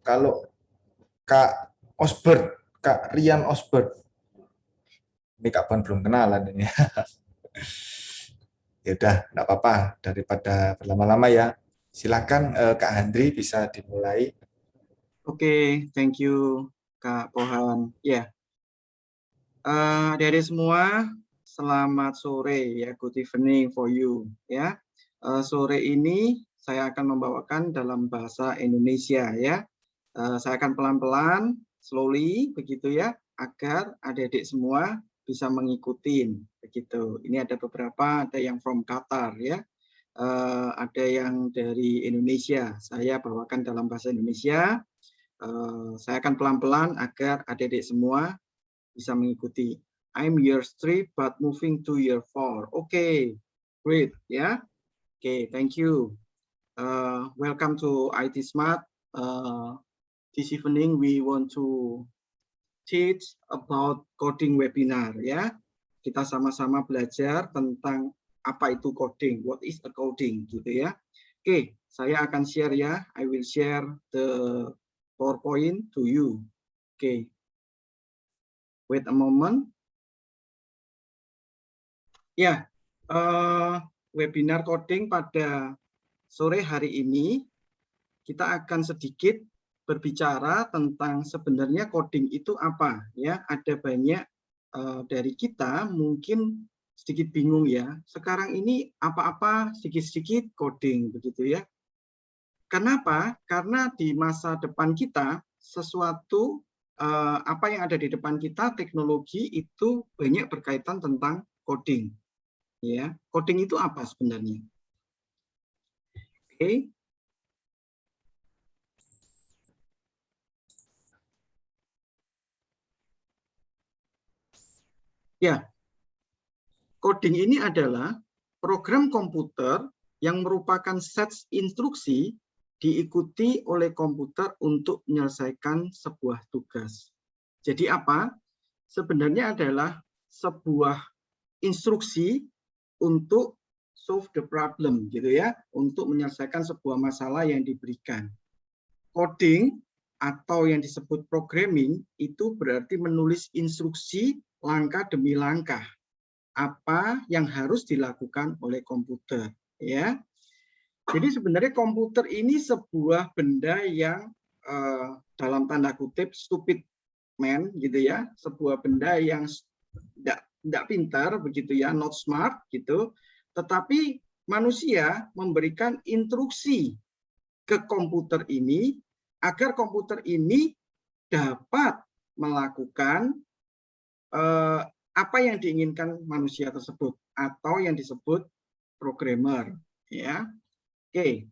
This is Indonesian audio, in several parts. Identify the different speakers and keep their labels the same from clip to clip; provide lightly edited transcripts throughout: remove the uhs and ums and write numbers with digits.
Speaker 1: Kalau Kak Osbert, Kak Rian Osbert, ini kapan belum kenalan ini. Ya udah, nggak apa-apa daripada berlama-lama ya. Silakan Kak Handri bisa dimulai.
Speaker 2: Oke, thank you Kak Pohan. Ya, adik-adik semua, selamat sore ya, good evening for you ya. Sore ini saya akan membawakan dalam bahasa Indonesia ya. Saya akan pelan-pelan, slowly begitu ya, agar adik-adik semua bisa mengikuti begitu. Ini ada beberapa, ada yang from Qatar ya. Ada yang dari Indonesia. Saya bawakan dalam bahasa Indonesia. Saya akan pelan-pelan agar adik-adik semua bisa mengikuti. I'm year 3 but moving to year 4. Okay, great ya. Okay, thank you. Welcome to IT Smart. This evening we want to teach about coding webinar ya. Kita sama-sama belajar tentang apa itu coding, what is a coding gitu ya. Oke, saya akan share ya. I will share the PowerPoint to you. Oke. Wait a moment. Ya, webinar coding pada sore hari ini kita akan sedikit berbicara tentang sebenarnya coding itu apa ya. Ada banyak dari kita mungkin sedikit bingung ya. Sekarang ini apa-apa sedikit-sedikit coding begitu ya. Kenapa? Karena di masa depan kita sesuatu apa yang ada di depan kita, teknologi itu banyak berkaitan tentang coding. Ya, coding itu apa sebenarnya? Oke. Ya, coding ini adalah program komputer yang merupakan set instruksi diikuti oleh komputer untuk menyelesaikan sebuah tugas. Jadi apa? Sebenarnya adalah sebuah instruksi untuk solve the problem gitu ya, untuk menyelesaikan sebuah masalah yang diberikan. Coding atau yang disebut programming itu berarti menulis instruksi langkah demi langkah apa yang harus dilakukan oleh komputer ya. Jadi sebenarnya komputer ini sebuah benda yang dalam tanda kutip stupid man gitu ya, sebuah benda yang tidak pintar begitu ya, not smart gitu, tetapi manusia memberikan instruksi ke komputer ini agar komputer ini dapat melakukan apa yang diinginkan manusia tersebut atau yang disebut programmer ya. Oke.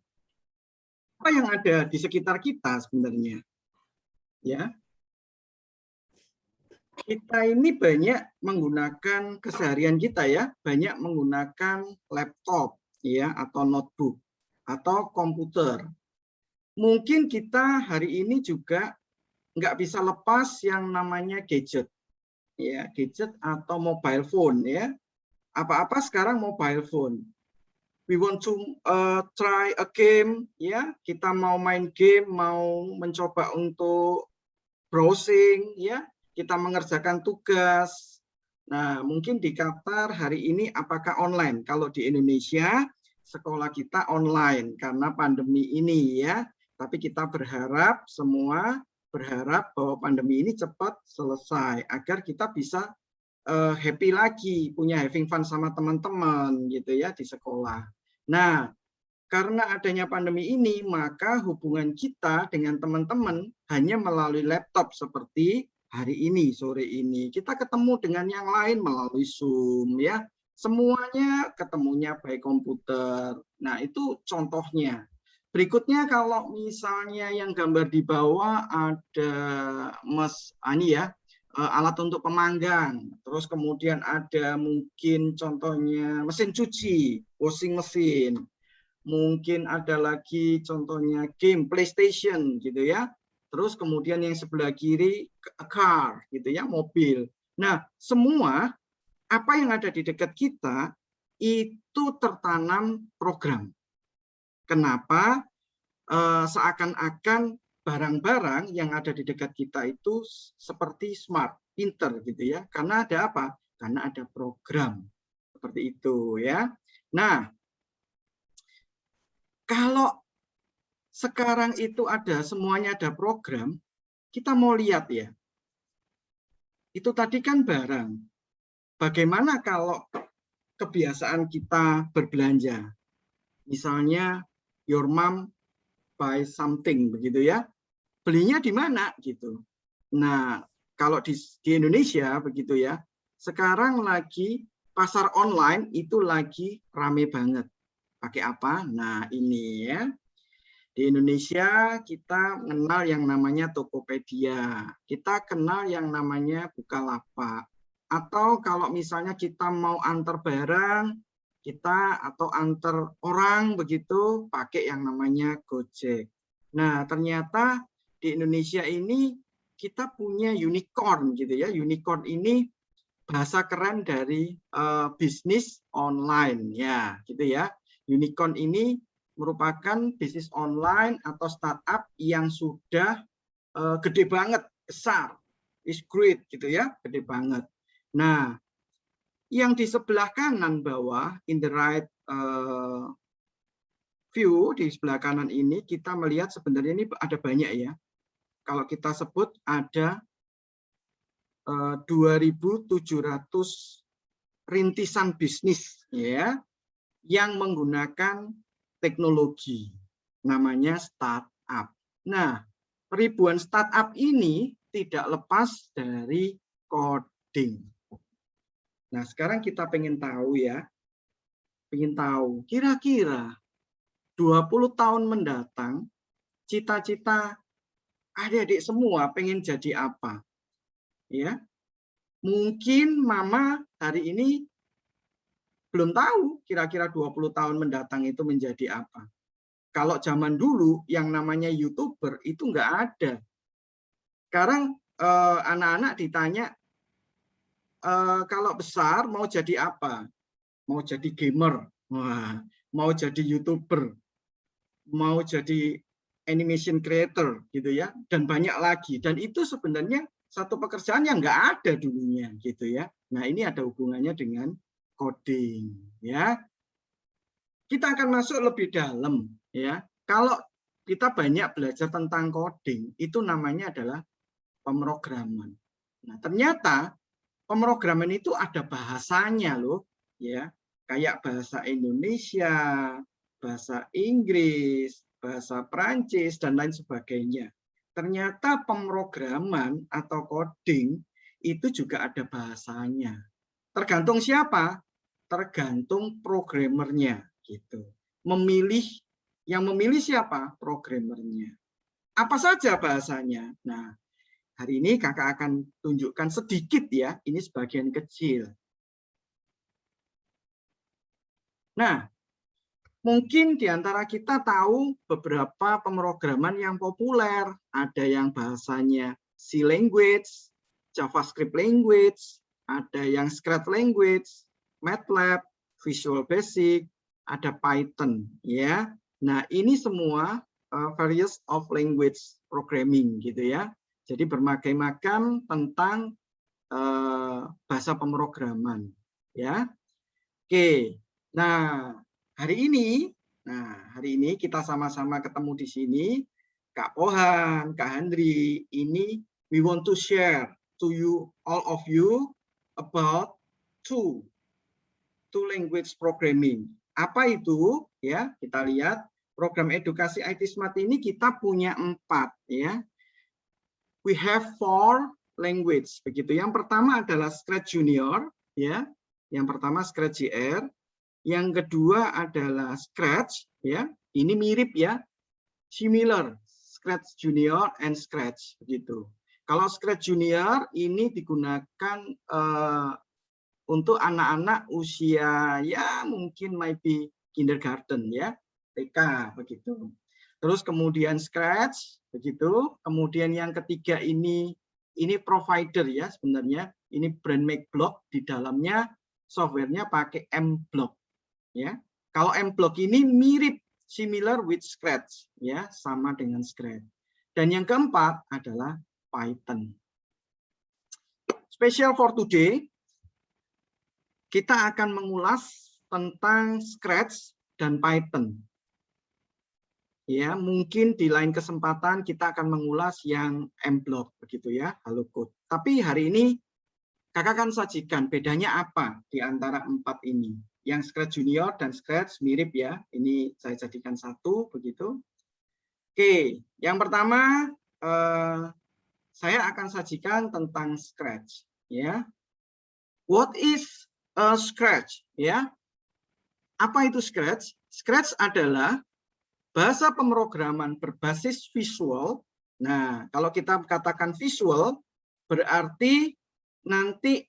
Speaker 2: Apa yang ada di sekitar kita sebenarnya? Ya. Kita ini banyak menggunakan keseharian kita ya, banyak menggunakan laptop ya atau notebook atau komputer. Mungkin kita hari ini juga nggak bisa lepas yang namanya gadget. Ya, gadget atau mobile phone ya. Apa-apa sekarang mobile phone. We want to try a game ya, kita mau main game, mau mencoba untuk browsing ya, kita mengerjakan tugas. Nah, mungkin di Qatar hari ini apakah online? Kalau di Indonesia sekolah kita online karena pandemi ini ya. Tapi kita berharap semua berharap bahwa pandemi ini cepat selesai agar kita bisa happy lagi, punya having fun sama teman-teman gitu ya di sekolah. Nah, karena adanya pandemi ini, maka hubungan kita dengan teman-teman hanya melalui laptop seperti hari ini, sore ini. Kita ketemu dengan yang lain melalui Zoom ya. Semuanya ketemunya by komputer. Nah, itu contohnya. Berikutnya kalau misalnya yang gambar di bawah ada Mas Ani ya, alat untuk pemanggang. Terus kemudian ada mungkin contohnya mesin cuci, washing machine. Mungkin ada lagi contohnya game PlayStation gitu ya. Terus kemudian yang sebelah kiri car gitu ya, mobil. Nah, semua apa yang ada di dekat kita itu tertanam program. Kenapa? Seakan-akan barang-barang yang ada di dekat kita itu seperti smart, pinter gitu ya. Karena ada apa? Karena ada program. Seperti itu ya. Nah, kalau sekarang itu semuanya ada program, kita mau lihat ya. Itu tadi kan barang. Bagaimana kalau kebiasaan kita berbelanja? Misalnya your mom buy something begitu ya. Belinya di mana gitu. Nah, kalau di Indonesia begitu ya. Sekarang lagi pasar online itu lagi rame banget. Pakai apa? Nah, ini ya. Di Indonesia kita kenal yang namanya Tokopedia. Kita kenal yang namanya Bukalapak. Atau kalau misalnya kita mau antar barang, kita atau antar orang begitu pakai yang namanya Gojek. Nah, ternyata di Indonesia ini kita punya unicorn gitu ya. Unicorn ini bahasa keren dari bisnis online ya, gitu ya. Unicorn ini merupakan bisnis online atau startup yang sudah gede banget, besar, is great gitu ya, gede banget. Nah, yang di sebelah kanan bawah, in the right view, di sebelah kanan ini kita melihat sebenarnya ini ada banyak ya. Kalau kita sebut ada 2.700 rintisan bisnis ya yang menggunakan teknologi, namanya startup. Nah, ribuan startup ini tidak lepas dari coding. Nah, sekarang kita pengen tahu ya, kira-kira 20 tahun mendatang, cita-cita adik-adik semua pengen jadi apa? Ya, mungkin mama hari ini belum tahu kira-kira 20 tahun mendatang itu menjadi apa. Kalau zaman dulu yang namanya YouTuber itu nggak ada. Sekarang anak-anak ditanya, kalau besar mau jadi apa? Mau jadi gamer, wah, mau jadi YouTuber, mau jadi animation creator gitu ya, dan banyak lagi. Dan itu sebenarnya satu pekerjaan yang nggak ada dulunya gitu ya. Nah, ini ada hubungannya dengan coding ya. Kita akan masuk lebih dalam ya. Kalau kita banyak belajar tentang coding, itu namanya adalah pemrograman. Nah, ternyata pemrograman itu ada bahasanya loh ya. Kayak bahasa Indonesia, bahasa Inggris, bahasa Prancis dan lain sebagainya. Ternyata pemrograman atau coding itu juga ada bahasanya. Tergantung siapa? Tergantung programmernya gitu. Yang memilih siapa? Programmernya. Apa saja bahasanya? Nah, hari ini kakak akan tunjukkan sedikit ya, ini sebagian kecil. Nah, mungkin di antara kita tahu beberapa pemrograman yang populer. Ada yang bahasanya C language, JavaScript language, ada yang Scratch language, MATLAB, Visual Basic, ada Python ya. Nah, ini semua various of language programming gitu ya. Jadi bermacam-macam tentang bahasa pemrograman ya. Oke. Nah, hari ini kita sama-sama ketemu di sini, Kak Pohan, Kak Handri. Ini we want to share to you, all of you, about two language programming. Apa itu? Ya, kita lihat program edukasi IT Smart ini kita punya 4 ya. We have 4 language begitu. Yang pertama adalah Scratch Junior ya. Yang pertama Scratch JR. Yang kedua adalah Scratch ya. Ini mirip ya. Similar Scratch Junior and Scratch begitu. Kalau Scratch Junior ini digunakan untuk anak-anak usia ya mungkin maybe kindergarten ya, TK begitu. Terus kemudian Scratch begitu. Kemudian yang ketiga ini provider ya sebenarnya. Ini brand make block, di dalamnya softwarenya pakai M-Block ya. Kalau M-Block ini mirip similar with Scratch ya, sama dengan Scratch. Dan yang keempat adalah Python. Special for today, kita akan mengulas tentang Scratch dan Python. Ya, mungkin di lain kesempatan kita akan mengulas yang M-Block begitu ya, Halo Code. Tapi hari ini Kakak akan sajikan bedanya apa di antara 4 ini. Yang Scratch Junior dan Scratch mirip ya. Ini saya jadikan satu begitu. Oke, yang pertama saya akan sajikan tentang Scratch ya. What is a Scratch ya? Apa itu Scratch? Scratch adalah bahasa pemrograman berbasis visual. Nah, kalau kita katakan visual, berarti nanti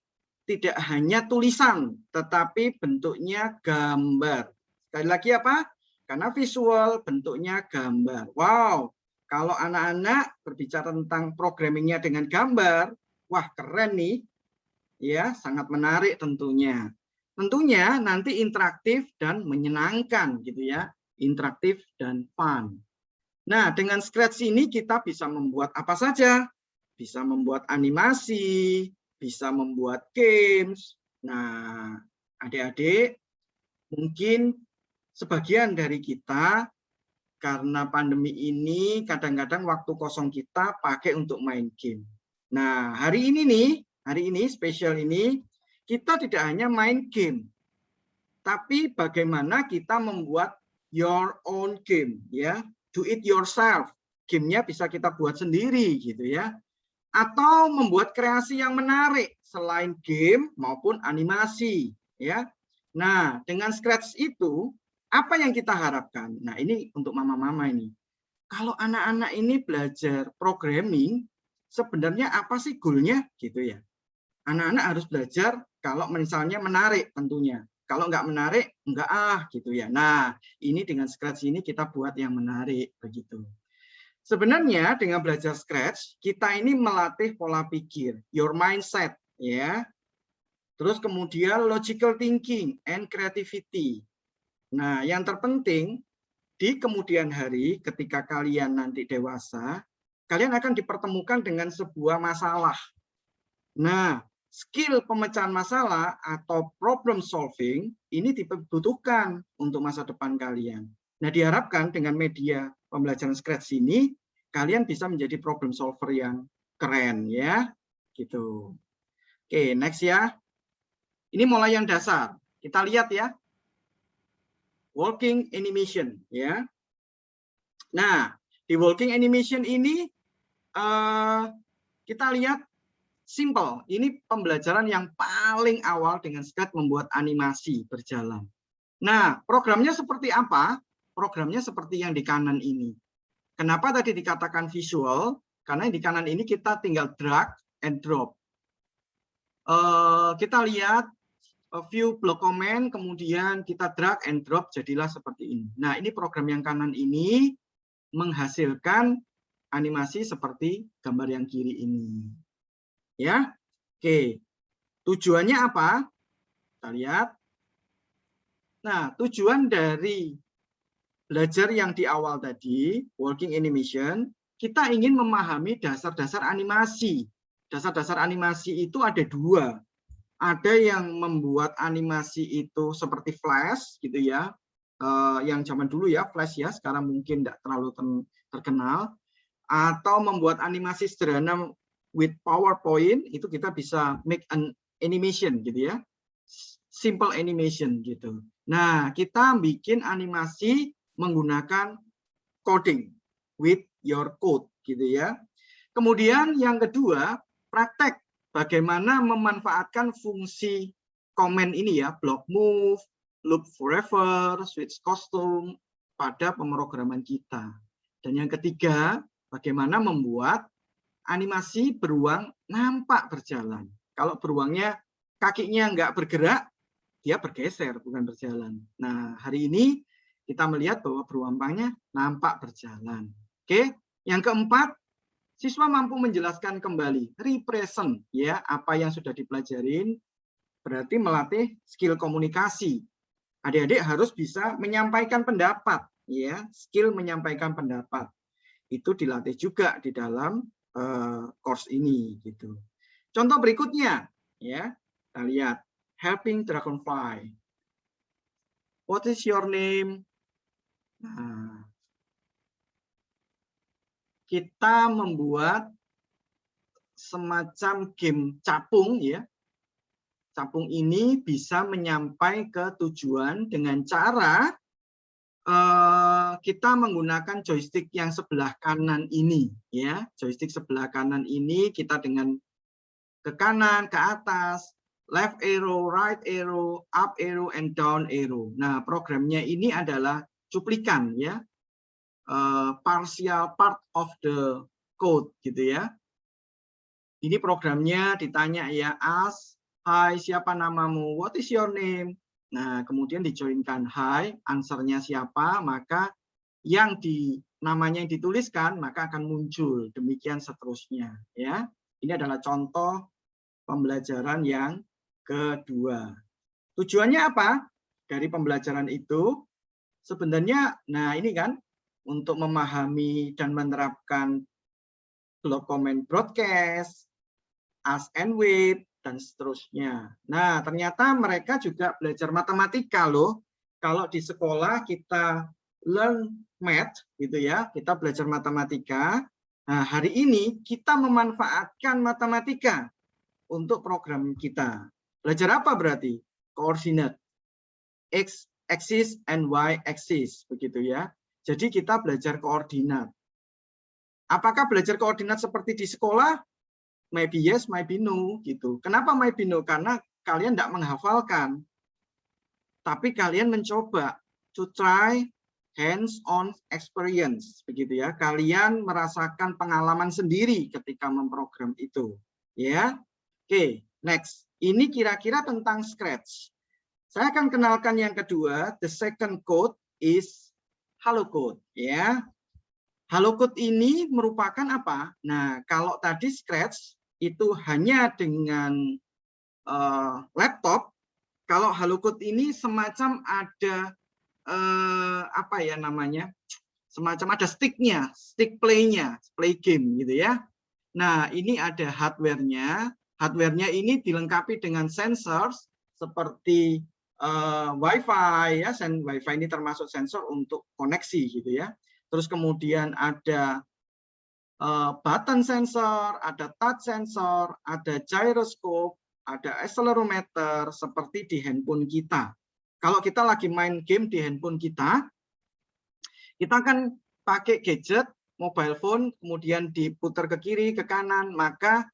Speaker 2: tidak hanya tulisan, tetapi bentuknya gambar. Sekali lagi apa? Karena visual bentuknya gambar. Wow, kalau anak-anak berbicara tentang programmingnya dengan gambar, wah keren nih. Ya, sangat menarik tentunya. Tentunya nanti interaktif dan menyenangkan gitu ya. Interaktif dan fun. Nah, dengan Scratch ini kita bisa membuat apa saja. Bisa membuat animasi, bisa membuat games. Nah, adik-adik, mungkin sebagian dari kita karena pandemi ini kadang-kadang waktu kosong kita pakai untuk main game. Nah, hari ini spesial ini, kita tidak hanya main game, tapi bagaimana kita membuat your own game ya, do it yourself. Gamenya bisa kita buat sendiri gitu ya. Atau membuat kreasi yang menarik selain game maupun animasi ya. Nah, dengan Scratch itu apa yang kita harapkan? Nah, ini untuk mama-mama ini. Kalau anak-anak ini belajar programming, sebenarnya apa sih goalnya gitu ya? Anak-anak harus belajar kalau misalnya menarik tentunya. Kalau nggak menarik, nggak gitu ya. Nah, ini dengan Scratch ini kita buat yang menarik begitu. Sebenarnya dengan belajar Scratch, kita ini melatih pola pikir, your mindset ya. Terus kemudian logical thinking and creativity. Nah, yang terpenting di kemudian hari ketika kalian nanti dewasa, kalian akan dipertemukan dengan sebuah masalah. Nah, skill pemecahan masalah atau problem solving ini dibutuhkan untuk masa depan kalian. Nah, diharapkan dengan media pembelajaran Scratch ini, kalian bisa menjadi problem solver yang keren ya. Gitu. Oke, next ya. Ini mulai yang dasar. Kita lihat ya. Walking animation ya. Nah, di walking animation ini kita lihat simple. Ini pembelajaran yang paling awal dengan Scratch membuat animasi berjalan. Nah, programnya seperti apa? Programnya seperti yang di kanan ini. Kenapa tadi dikatakan visual? Karena di kanan ini kita tinggal drag and drop. Kita lihat view block comment, kemudian kita drag and drop, jadilah seperti ini. Nah, ini program yang kanan ini menghasilkan animasi seperti gambar yang kiri ini. Ya, oke. Tujuannya apa? Kita lihat. Nah, tujuan dari belajar yang di awal tadi, walking animation, kita ingin memahami dasar-dasar animasi. Dasar-dasar animasi itu ada dua. Ada yang membuat animasi itu seperti Flash, gitu ya. Yang zaman dulu ya, Flash ya, sekarang mungkin tidak terlalu terkenal. Atau membuat animasi sederhana with PowerPoint, itu kita bisa make an animation gitu ya. Simple animation gitu. Nah, kita bikin animasi menggunakan coding with your code gitu ya. Kemudian yang kedua, praktek bagaimana memanfaatkan fungsi comment ini ya, block move, loop forever, switch custom pada pemrograman kita. Dan yang ketiga, bagaimana membuat animasi beruang nampak berjalan. Kalau beruangnya kakinya nggak bergerak, dia bergeser, bukan berjalan. Nah, hari ini kita melihat bahwa beruangnya nampak berjalan. Oke, yang keempat, siswa mampu menjelaskan kembali, represent ya apa yang sudah dipelajarin, berarti melatih skill komunikasi. Adik-adik harus bisa menyampaikan pendapat, ya, skill menyampaikan pendapat. itu dilatih juga di dalam course ini gitu. Contoh berikutnya ya, kita lihat helping dragonfly. What is your name? Nah, kita membuat semacam game capung ya. Capung ini bisa menyampai ke tujuan dengan cara kita menggunakan joystick yang sebelah kanan ini ya. Joystick sebelah kanan ini kita dengan ke kanan, ke atas, left arrow, right arrow, up arrow, and down arrow. Nah, programnya ini adalah cuplikan ya. Partial part of the code gitu ya. Ini programnya ditanya ya, ask, hi, siapa namamu? What is your name? Nah, kemudian dijoinkan hi, answernya siapa, maka yang namanya yang dituliskan maka akan muncul, demikian seterusnya ya. Ini adalah contoh pembelajaran yang kedua. Tujuannya apa? Dari pembelajaran itu sebenarnya, nah ini kan untuk memahami dan menerapkan block comment broadcast, ask and wait, dan seterusnya. Nah, ternyata mereka juga belajar matematika loh. Kalau di sekolah kita learn math gitu ya, kita belajar matematika. Nah, hari ini kita memanfaatkan matematika untuk program kita. Belajar apa berarti? Koordinat. X axis and Y axis begitu ya. Jadi kita belajar koordinat. Apakah belajar koordinat seperti di sekolah? Maybe yes, maybe no gitu. Kenapa maybe no? Karena kalian tidak menghafalkan. Tapi kalian mencoba to try hands-on experience begitu ya. Kalian merasakan pengalaman sendiri ketika memprogram itu, ya. Oke, next. Ini kira-kira tentang Scratch. Saya akan kenalkan yang kedua. The second code is Hello Code, ya. Hello Code ini merupakan apa? Nah, kalau tadi Scratch itu hanya dengan laptop, kalau Hello Code ini semacam ada apa ya namanya? Semacam ada sticknya, stick play-nya, play game gitu ya. Nah, ini ada hardware-nya. Hardware-nya ini dilengkapi dengan sensor seperti Wi-Fi ya. Wi-Fi ini termasuk sensor untuk koneksi gitu ya. Terus kemudian ada button sensor, ada touch sensor, ada gyroscope, ada accelerometer seperti di handphone kita. Kalau kita lagi main game di handphone kita akan pakai gadget, mobile phone, kemudian diputar ke kiri, ke kanan, maka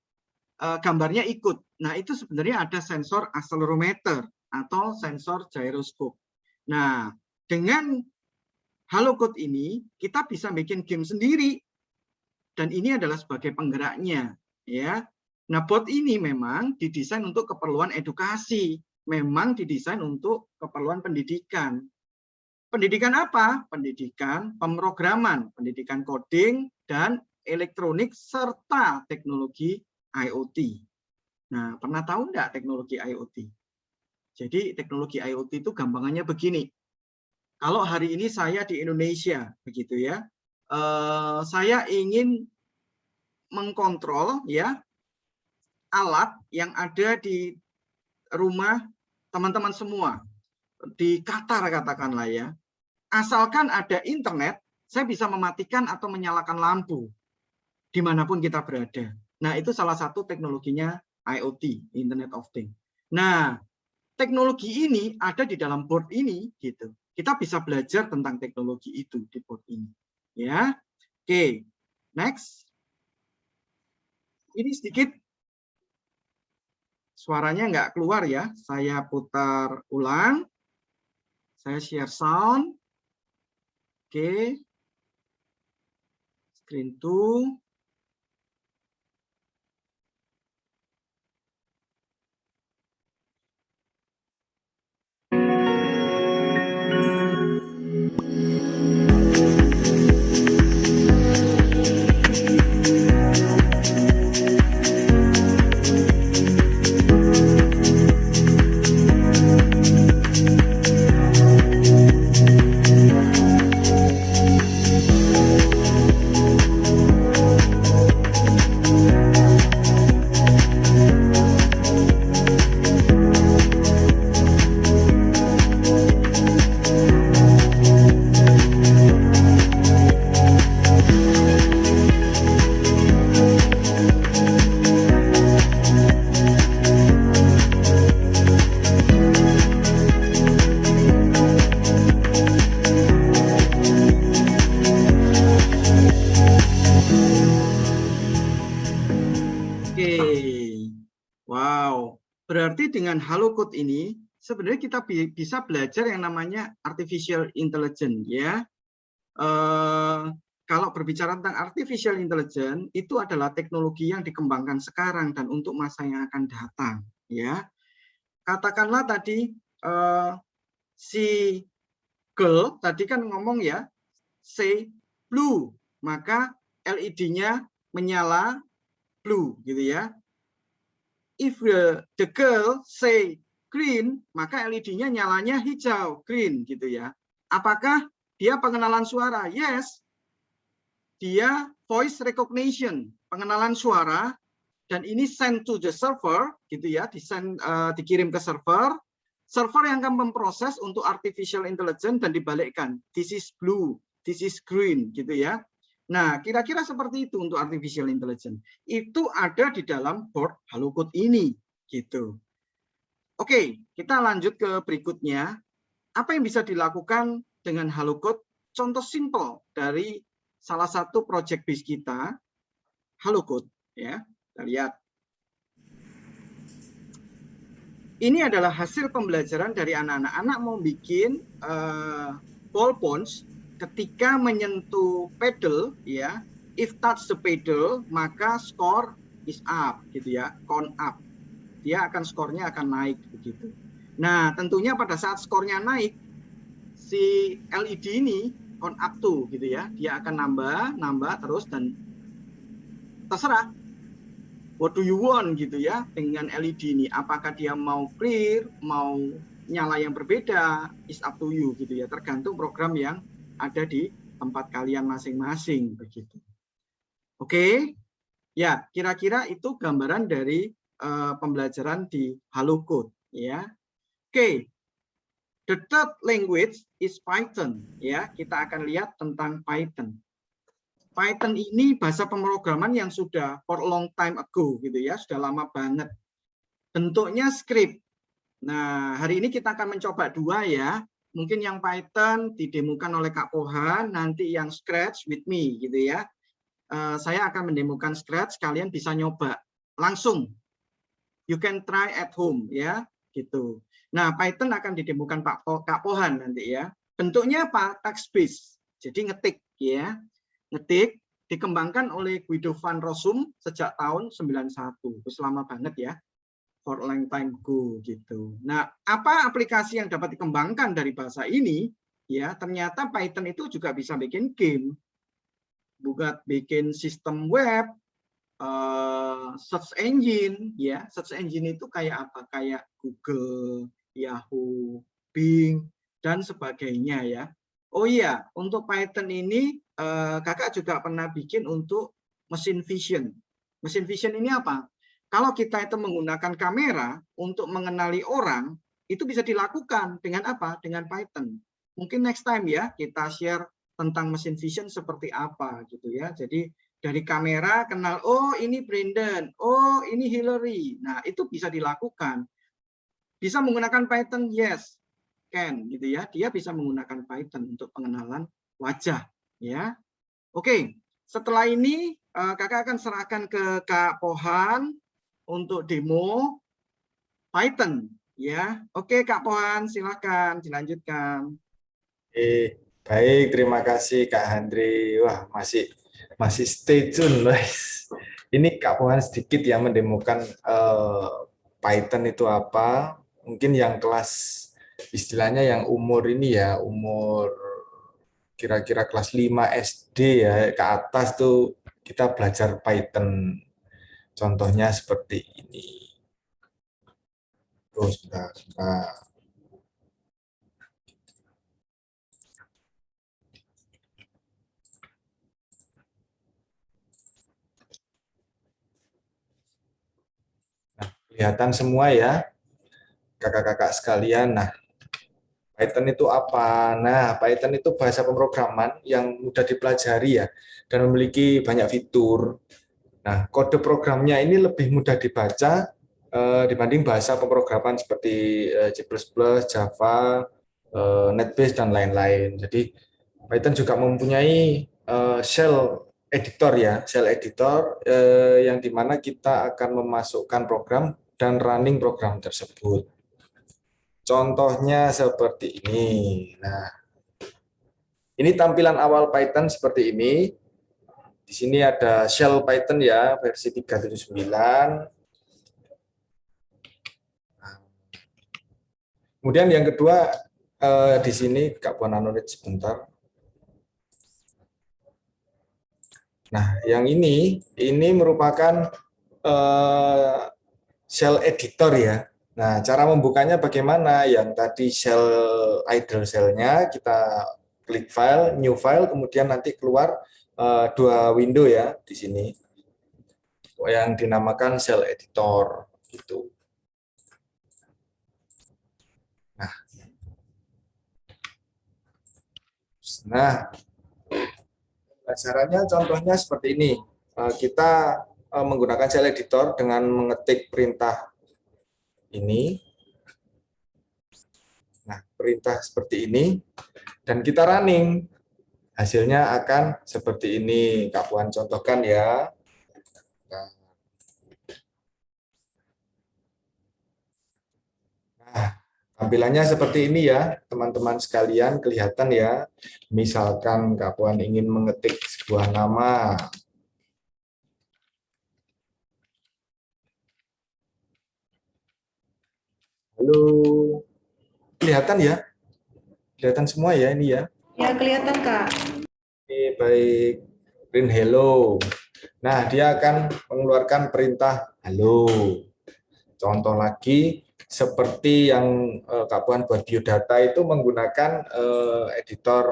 Speaker 2: gambarnya ikut. Nah, itu sebenarnya ada sensor accelerometer atau sensor gyroscope. Nah, dengan Hello Code ini kita bisa bikin game sendiri dan ini adalah sebagai penggeraknya ya. Nah, bot ini memang didesain untuk keperluan edukasi, memang didesain untuk keperluan pendidikan. Pendidikan apa? Pendidikan pemrograman, pendidikan coding dan elektronik serta teknologi IoT. Nah, pernah tahu enggak teknologi IoT? Jadi teknologi IoT itu gampangannya begini. Kalau hari ini saya di Indonesia, begitu ya, saya ingin mengkontrol ya alat yang ada di rumah teman-teman semua di Qatar katakanlah ya. Asalkan ada internet, saya bisa mematikan atau menyalakan lampu dimanapun kita berada. Nah, itu salah satu teknologinya IoT, Internet of Things. Nah, teknologi ini ada di dalam board ini gitu. Kita bisa belajar tentang teknologi itu di board ini. Ya. Oke. Next. Ini sedikit suaranya nggak keluar ya. Saya putar ulang. Saya share sound. Oke. Screen 2. Berarti dengan HaloCode ini sebenarnya kita bisa belajar yang namanya artificial intelligence ya. Kalau berbicara tentang artificial intelligence itu adalah teknologi yang dikembangkan sekarang dan untuk masa yang akan datang ya. Katakanlah tadi si girl tadi kan ngomong ya, say blue, maka LED-nya menyala blue gitu ya. If the girl say green, maka LED-nya nyalanya hijau, green gitu ya. Apakah dia pengenalan suara? Yes. Dia voice recognition, pengenalan suara, dan ini send to the server gitu ya, dikirim ke server. Server yang akan memproses untuk artificial intelligence dan dibalikkan. This is blue, this is green gitu ya. Nah, kira-kira seperti itu untuk artificial intelligence. Itu ada di dalam board HaloCode ini gitu. Oke, kita lanjut ke berikutnya. Apa yang bisa dilakukan dengan HaloCode? Contoh simple dari salah satu project base kita, HaloCode ya. Kita lihat. Ini adalah hasil pembelajaran dari anak-anak. Anak mau bikin ballpoint ketika menyentuh pedal ya. If touch the pedal, maka score is up gitu ya, count up. Dia akan skornya akan naik begitu. Nah, tentunya pada saat skornya naik, si LED ini count up to gitu ya. Dia akan nambah terus dan terserah. What do you want gitu ya dengan LED ini? Apakah dia mau clear, mau nyala yang berbeda, is up to you gitu ya. Tergantung program yang ada di tempat kalian masing-masing begitu. Oke, ya kira-kira itu gambaran dari pembelajaran di HaloCode ya. Oke, the third language is Python ya. Kita akan lihat tentang Python. Python ini bahasa pemrograman yang sudah for a long time ago gitu ya, sudah lama banget. Bentuknya script. Nah, hari ini kita akan mencoba dua ya. Mungkin yang Python didemokan oleh Kak Pohan, nanti yang Scratch with me gitu ya. Saya akan mendemokan Scratch, kalian bisa nyoba langsung. You can try at home ya, gitu. Nah, Python akan didemokan Kak Pohan nanti ya. Bentuknya apa? Text based. Jadi ngetik ya. Ngetik dikembangkan oleh Guido van Rossum sejak tahun 91. Lama banget ya. For a long time ago gitu. Nah, apa aplikasi yang dapat dikembangkan dari bahasa ini? Ya, ternyata Python itu juga bisa bikin game. Bukan bikin sistem web, search engine ya. Search engine itu kayak apa? Kayak Google, Yahoo, Bing dan sebagainya ya. Oh iya, untuk Python ini kakak juga pernah bikin untuk mesin vision. Mesin vision ini apa? Kalau kita itu menggunakan kamera untuk mengenali orang, itu bisa dilakukan dengan apa? Dengan Python. Mungkin next time ya kita share tentang mesin vision seperti apa gitu ya. Jadi dari kamera kenal, oh ini Brandon, oh ini Hillary. Nah itu bisa dilakukan. Bisa menggunakan Python? Yes, can gitu ya. Dia bisa menggunakan Python untuk pengenalan wajah ya. Oke, setelah ini kakak akan serahkan ke Kak Pohan untuk demo Python ya. Oke Kak Pohan, silakan dilanjutkan.
Speaker 1: Baik, terima kasih Kak Handri. Wah, masih stay tune, guys. Ini Kak Pohan sedikit yang mendemokan Python itu apa. Mungkin yang kelas istilahnya yang umur ini ya, umur kira-kira kelas 5 SD ya ke atas tuh kita belajar Python. Contohnya seperti ini. Terus sebentar. Nah, kelihatan semua ya, kakak-kakak sekalian. Nah, Python itu apa? Nah, Python itu bahasa pemrograman yang mudah dipelajari ya, dan memiliki banyak fitur. Nah, kode programnya ini lebih mudah dibaca dibanding bahasa pemrograman seperti C++, Java, NetBeans, dan lain-lain. Jadi, Python juga mempunyai shell editor ya, shell editor yang dimana kita akan memasukkan program dan running program tersebut. Contohnya seperti ini. Nah, ini tampilan awal Python seperti ini. Di sini ada shell Python ya, versi 3.7.9. Kemudian yang kedua, di sini Kak Puan anorit sebentar. Nah, yang ini merupakan shell editor ya. Nah, cara membukanya bagaimana? Yang tadi shell idle shell-nya kita klik file, new file, kemudian nanti keluar dua window ya di sini yang dinamakan shell editor gitu. Nah, caranya contohnya seperti ini. Kita menggunakan shell editor dengan mengetik perintah ini. Nah, perintah seperti ini dan kita running. Hasilnya akan seperti ini. Kak Puan contohkan ya. Nah, tampilannya seperti ini ya, teman-teman sekalian, kelihatan ya. Misalkan Kak Puan ingin mengetik sebuah nama. Halo, kelihatan ya? Kelihatan semua ya ini ya?
Speaker 3: Ya, kelihatan, Kak.
Speaker 1: Oke, baik. Print hello. Nah, dia akan mengeluarkan perintah halo. Contoh lagi, seperti yang Kak Puan buat biodata itu menggunakan editor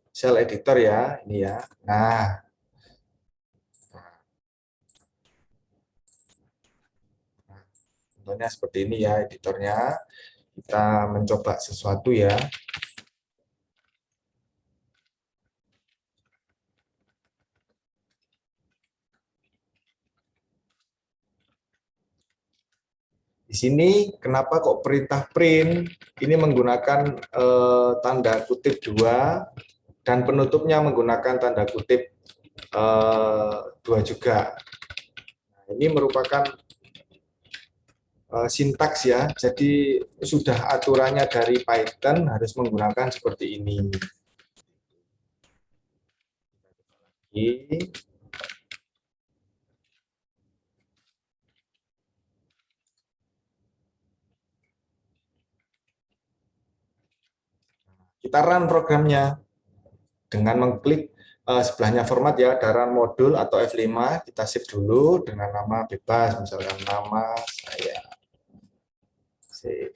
Speaker 1: shell editor ya, ini ya. Nah, contohnya seperti ini ya editornya. Kita mencoba sesuatu ya. Di sini kenapa kok perintah print ini menggunakan tanda kutip 2 dan penutupnya menggunakan tanda kutip 2 juga. Nah, ini merupakan sintaks ya. Jadi sudah aturannya dari Python harus menggunakan seperti ini. Kita run programnya dengan mengklik sebelahnya format ya, ada run modul atau F5, kita save dulu dengan nama bebas, misalkan nama saya. Save.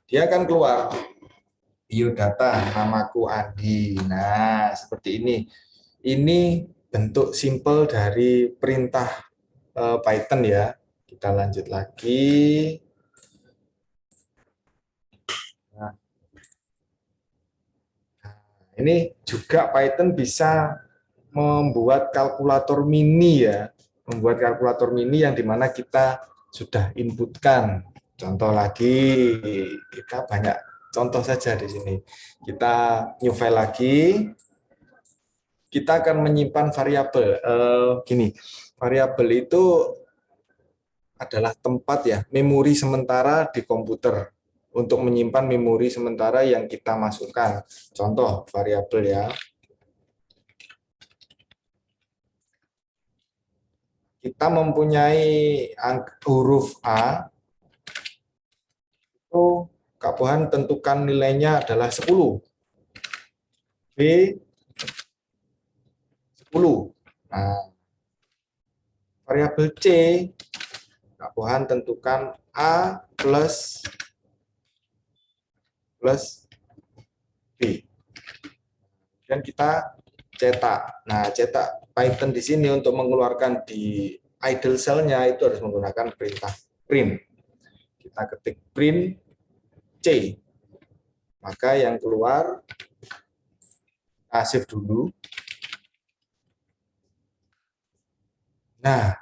Speaker 1: Dia akan keluar biodata, namaku Andi. Nah, seperti ini. Ini bentuk simple dari perintah Python ya. Kita lanjut lagi. Nah, ini juga Python bisa membuat kalkulator mini ya. Membuat kalkulator mini yang dimana kita sudah inputkan. Contoh lagi, kita banyak contoh saja di sini. Kita new file lagi. Kita akan menyimpan variabel. Gini, variabel itu adalah tempat ya, memori sementara di komputer untuk menyimpan memori sementara yang kita masukkan. Contoh variabel ya. Kita mempunyai huruf A, itu Kak Pohan tentukan nilainya adalah 10. B 10. Nah, variabel C, Kak Pohan tentukan A plus B. Dan kita cetak. Nah, cetak Python di sini untuk mengeluarkan di idle cell-nya itu harus menggunakan perintah print. Kita ketik print C. Maka yang keluar, save dulu. Nah,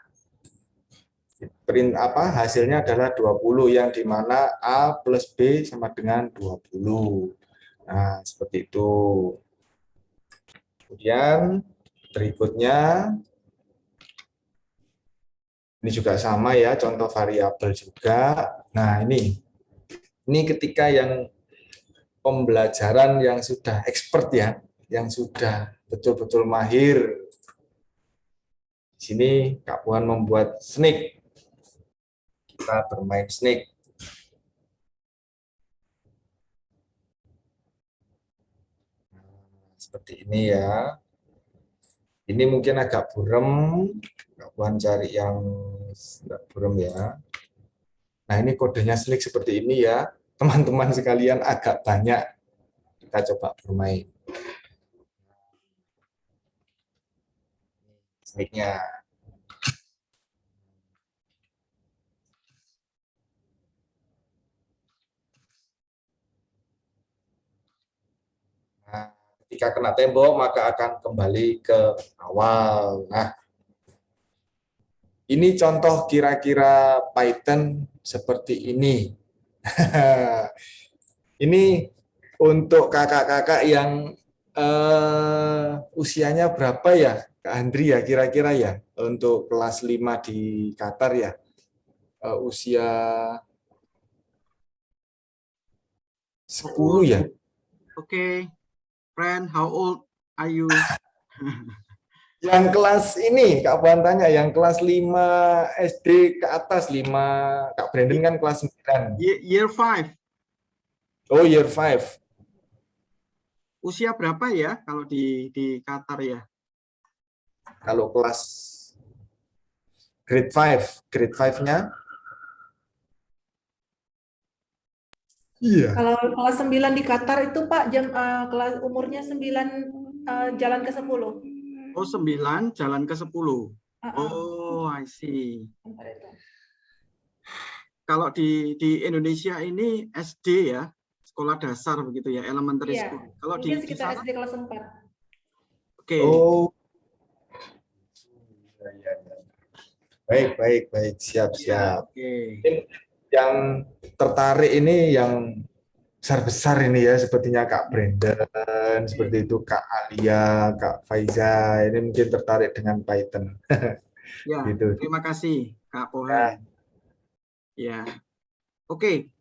Speaker 1: print apa? Hasilnya adalah 20 yang dimana A plus B sama dengan 20. Nah, seperti itu. Kemudian berikutnya Ini juga sama ya, contoh variabel juga. Nah, ini ketika yang pembelajaran yang sudah expert ya, yang sudah betul-betul mahir. Di sini Kak Puan membuat snake. Kita bermain snake. Seperti ini ya. Ini mungkin agak burem. Kak Puan cari yang tidak burem ya. Nah, ini kodenya snake seperti ini ya. Teman-teman sekalian agak banyak. Kita coba bermain. Snake-nya. Nah, ketika kena tembok, maka akan kembali ke awal. Nah, ini contoh kira-kira Python seperti ini. Ini untuk kakak-kakak yang usianya berapa ya, Kak Andri ya kira-kira ya, untuk kelas 5 di Qatar ya, usia 10 ya.
Speaker 2: Okay, friend, how old are you?
Speaker 1: Yang kelas ini, Kak Puan tanya, yang kelas 5 SD ke atas, 5, Kak Brandon kan kelas 9.
Speaker 2: Year 5.
Speaker 1: Oh, year 5.
Speaker 2: Usia berapa ya kalau di Qatar ya?
Speaker 1: Kalau kelas grade 5-nya, iya.
Speaker 3: Kalau kelas 9 di Qatar itu Pak kelas umurnya 9 jalan ke 10.
Speaker 2: Oh, 9 jalan ke 10.
Speaker 3: Uh-uh.
Speaker 2: Oh, I see. Kalau di Indonesia ini SD ya, sekolah dasar begitu ya, elementary
Speaker 3: Iya,
Speaker 2: school. Kalau
Speaker 3: mungkin
Speaker 2: di
Speaker 3: sekitar
Speaker 2: sana,
Speaker 3: SD kelas 4.
Speaker 2: oke.
Speaker 1: Oh, iya, iya, iya. Baik, baik, baik. Siap,
Speaker 2: Iya,
Speaker 1: siap.
Speaker 2: oke.
Speaker 1: Yang tertarik ini yang besar-besar ini ya, sepertinya Kak Brandon, seperti itu Kak Alia, Kak Faiza, ini mungkin tertarik dengan Python.
Speaker 2: Ya,
Speaker 1: Gitu.
Speaker 2: terima kasih Kak
Speaker 1: Ya,
Speaker 2: Pohan. Ya, oke.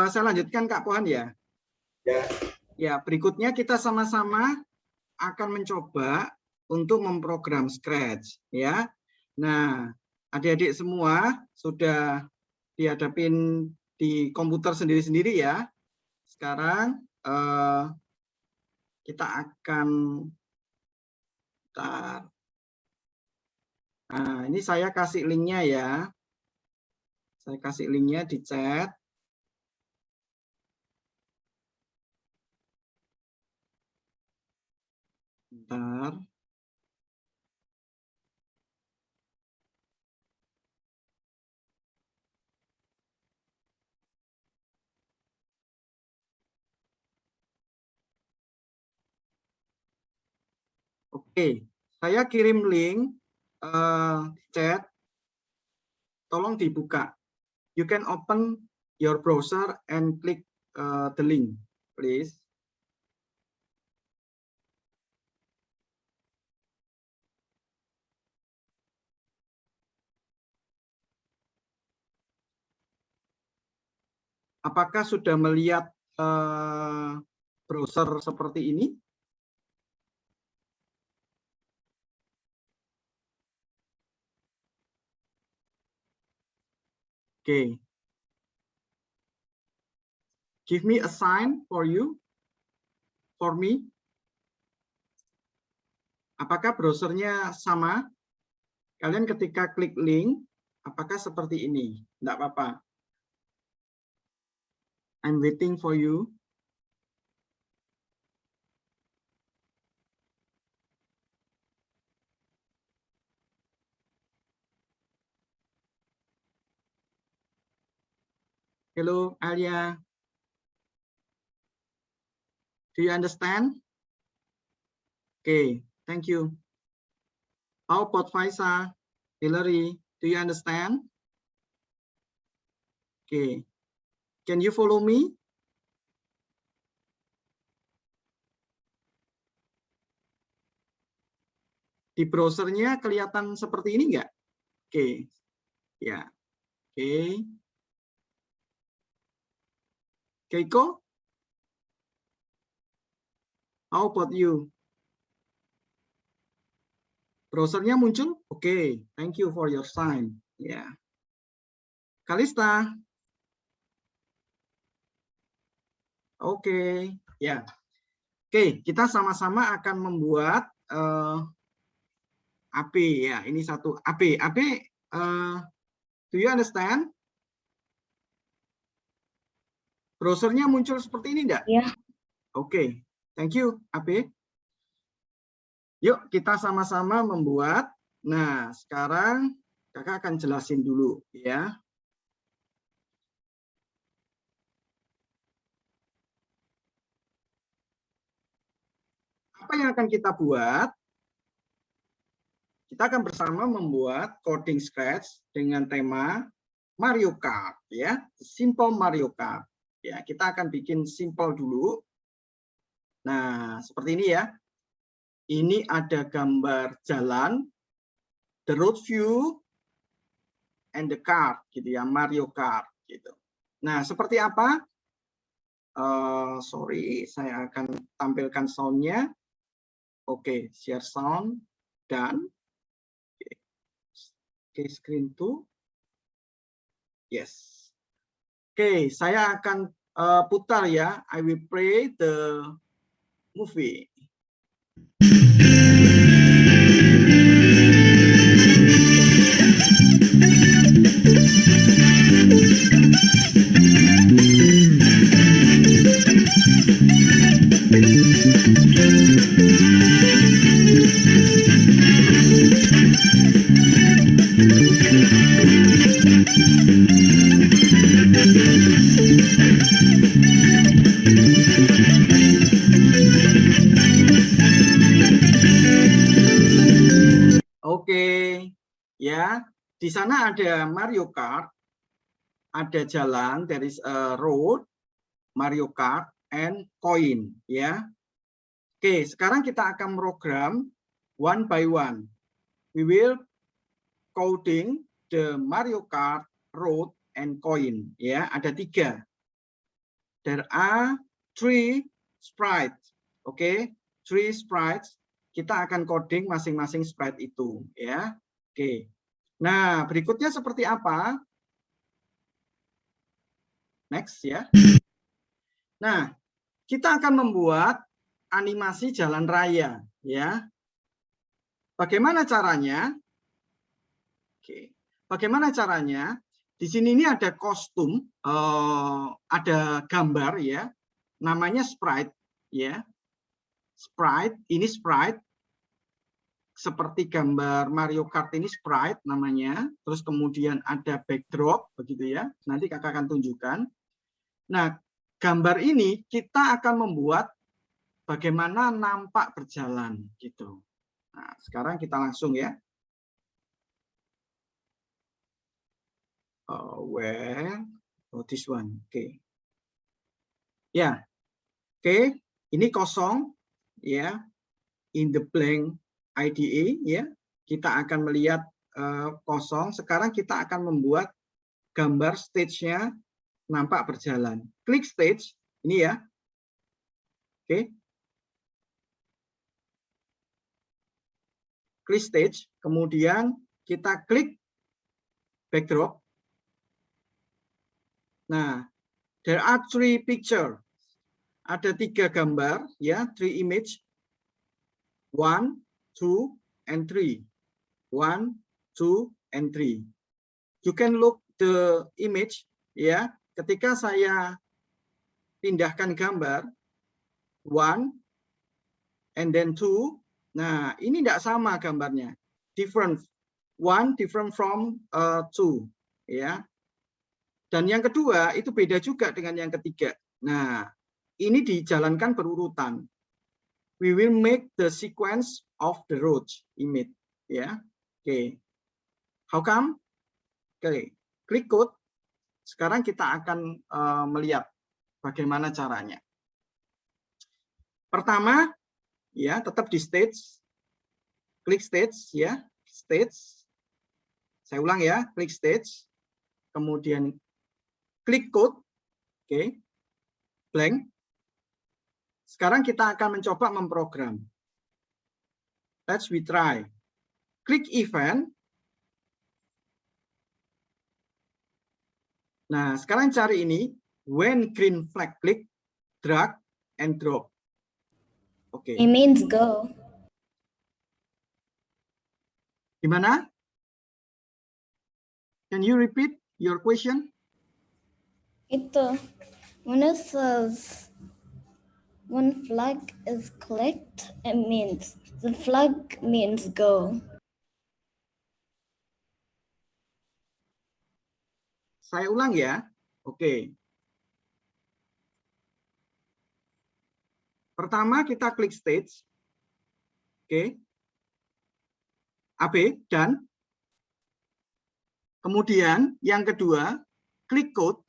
Speaker 2: Saya lanjutkan Kak Pohan ya.
Speaker 1: ya.
Speaker 2: Ya, berikutnya kita sama-sama akan mencoba untuk memprogram Scratch ya. Nah, adik-adik semua sudah dihadapin di komputer sendiri-sendiri ya. Sekarang kita akan Nah, ini saya kasih linknya ya. Saya kasih linknya di chat. Bentar. Oke, saya kirim link chat. Tolong dibuka. You can open your browser and click the link, please. Apakah sudah melihat browser seperti ini? Oke. Give me a sign for you, for me. Apakah browsernya sama? Kalian ketika klik link, apakah seperti ini? Tidak apa-apa. I'm waiting for you. Hello, Alia. Do you understand? Okay, thank you. How about Faisa? Hillary, do you understand? Okay. Can you follow me? Di browsernya kelihatan seperti ini enggak? Oke. Ya, oke. Keiko, how about you? Browsernya muncul? Oke, thank you for your sign. Ya. Kalista. Oke, ya. Oke, kita sama-sama akan membuat AP ya. Ini satu AP. AP, do you understand? Browsernya muncul seperti ini enggak?
Speaker 4: Ya.
Speaker 2: Oke, thank you AP. Yuk kita sama-sama membuat. Nah, sekarang kakak akan jelasin dulu ya. Apa yang akan kita buat? Kita akan bersama membuat coding scratch dengan tema Mario Kart ya, simple Mario Kart. Ya, kita akan bikin simple dulu. Nah, seperti ini ya. Ini ada gambar jalan, the road view, and the kart, gitu ya, Mario Kart, gitu. Nah, seperti apa? Sorry, saya akan tampilkan soundnya. Oke, share sound dan oke, screen 2. Yes. Oke, saya akan putar ya. I will play the movie. Oke, ya. Di sana ada Mario Kart, ada jalan, there is a road, Mario Kart, and coin, ya. Oke, sekarang kita akan program one by one. We will coding the Mario Kart, road, and coin, ya. Ada 3. There are 3 sprites, oke, 3 sprites. Kita akan coding masing-masing sprite itu, ya. Oke. Nah, berikutnya seperti apa? Next ya. Nah, kita akan membuat animasi jalan raya, ya. Bagaimana caranya? Oke. Bagaimana caranya? Di sini ini ada kostum, ada gambar ya. Namanya sprite, ya. Sprite, ini sprite. Seperti gambar Mario Kart ini sprite namanya, terus kemudian ada backdrop begitu ya. Nanti kakak akan tunjukkan. Nah, gambar ini kita akan membuat bagaimana nampak berjalan gitu. Nah, sekarang kita langsung ya. This one, oke. Ya, oke. Ini kosong, ya. In the blank IDE ya, kita akan melihat kosong. Sekarang kita akan membuat gambar stage-nya nampak berjalan. Klik stage ini ya. Oke. Klik stage, kemudian kita klik backdrop. Nah, there are 3 picture. Ada 3 gambar ya, 3 image. 1, 2, and 3. 1, 2, and 3. You can look the image ya. Ketika saya pindahkan gambar 1 and then 2. Nah, ini tidak sama gambarnya. Different. 1 different from 2 ya. Dan yang kedua itu beda juga dengan yang ketiga. Nah, ini dijalankan berurutan. We will make the sequence of the road image ya. Oke. How come? Oke, klik code. Sekarang kita akan melihat bagaimana caranya. Pertama ya, tetap di stage. Klik stage ya, stage. Saya ulang ya, klik stage, kemudian klik code, oke, blank. Sekarang kita akan mencoba memprogram. Let's we try. Klik event. Nah, sekarang cari ini, when green flag click, drag and drop. Oke.
Speaker 4: It means go.
Speaker 2: Gimana? Can you repeat your question?
Speaker 4: Itu, when it says when flag is clicked, it means the flag means go.
Speaker 2: Saya ulang ya. Oke. Pertama kita klik stage. Oke. AB dan kemudian yang kedua klik code.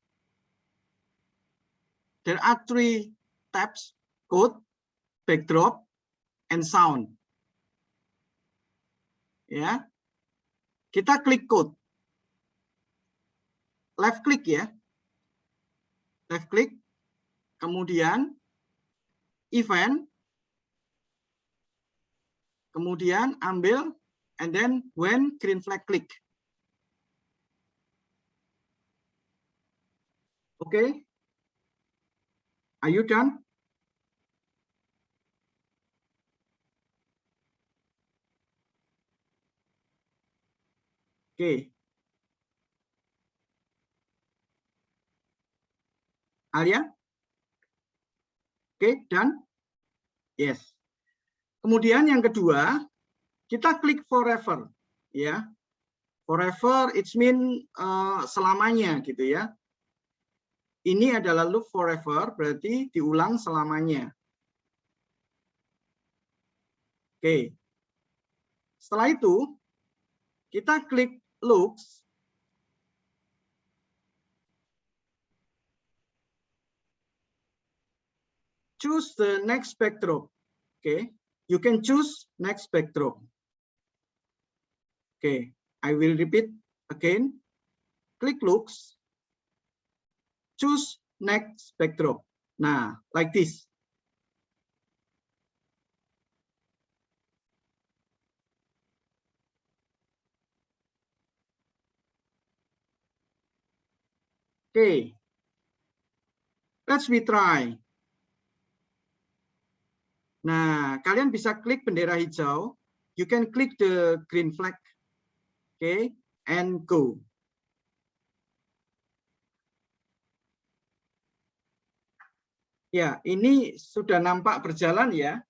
Speaker 2: There are 3 tabs, code, backdrop, and sound. Ya. Kita klik code. Left click ya. Left click. Kemudian event. Kemudian ambil and then when green flag click. Okay. Are you done? Okay. Alia? Oke, done? Yes. Kemudian yang kedua, kita klik forever, ya. Forever, it mean selamanya, gitu ya. Ini adalah loop forever, berarti diulang selamanya. Oke. Setelah itu, kita klik loops. Choose the next backdrop. Okay, you can choose next backdrop. Okay, I will repeat again. Click loops. Choose next backdrop. Nah, like this. Okay, let's we try. Nah, kalian bisa klik bendera hijau. You can click the green flag. Okay, and go. Ya, ini sudah nampak berjalan ya.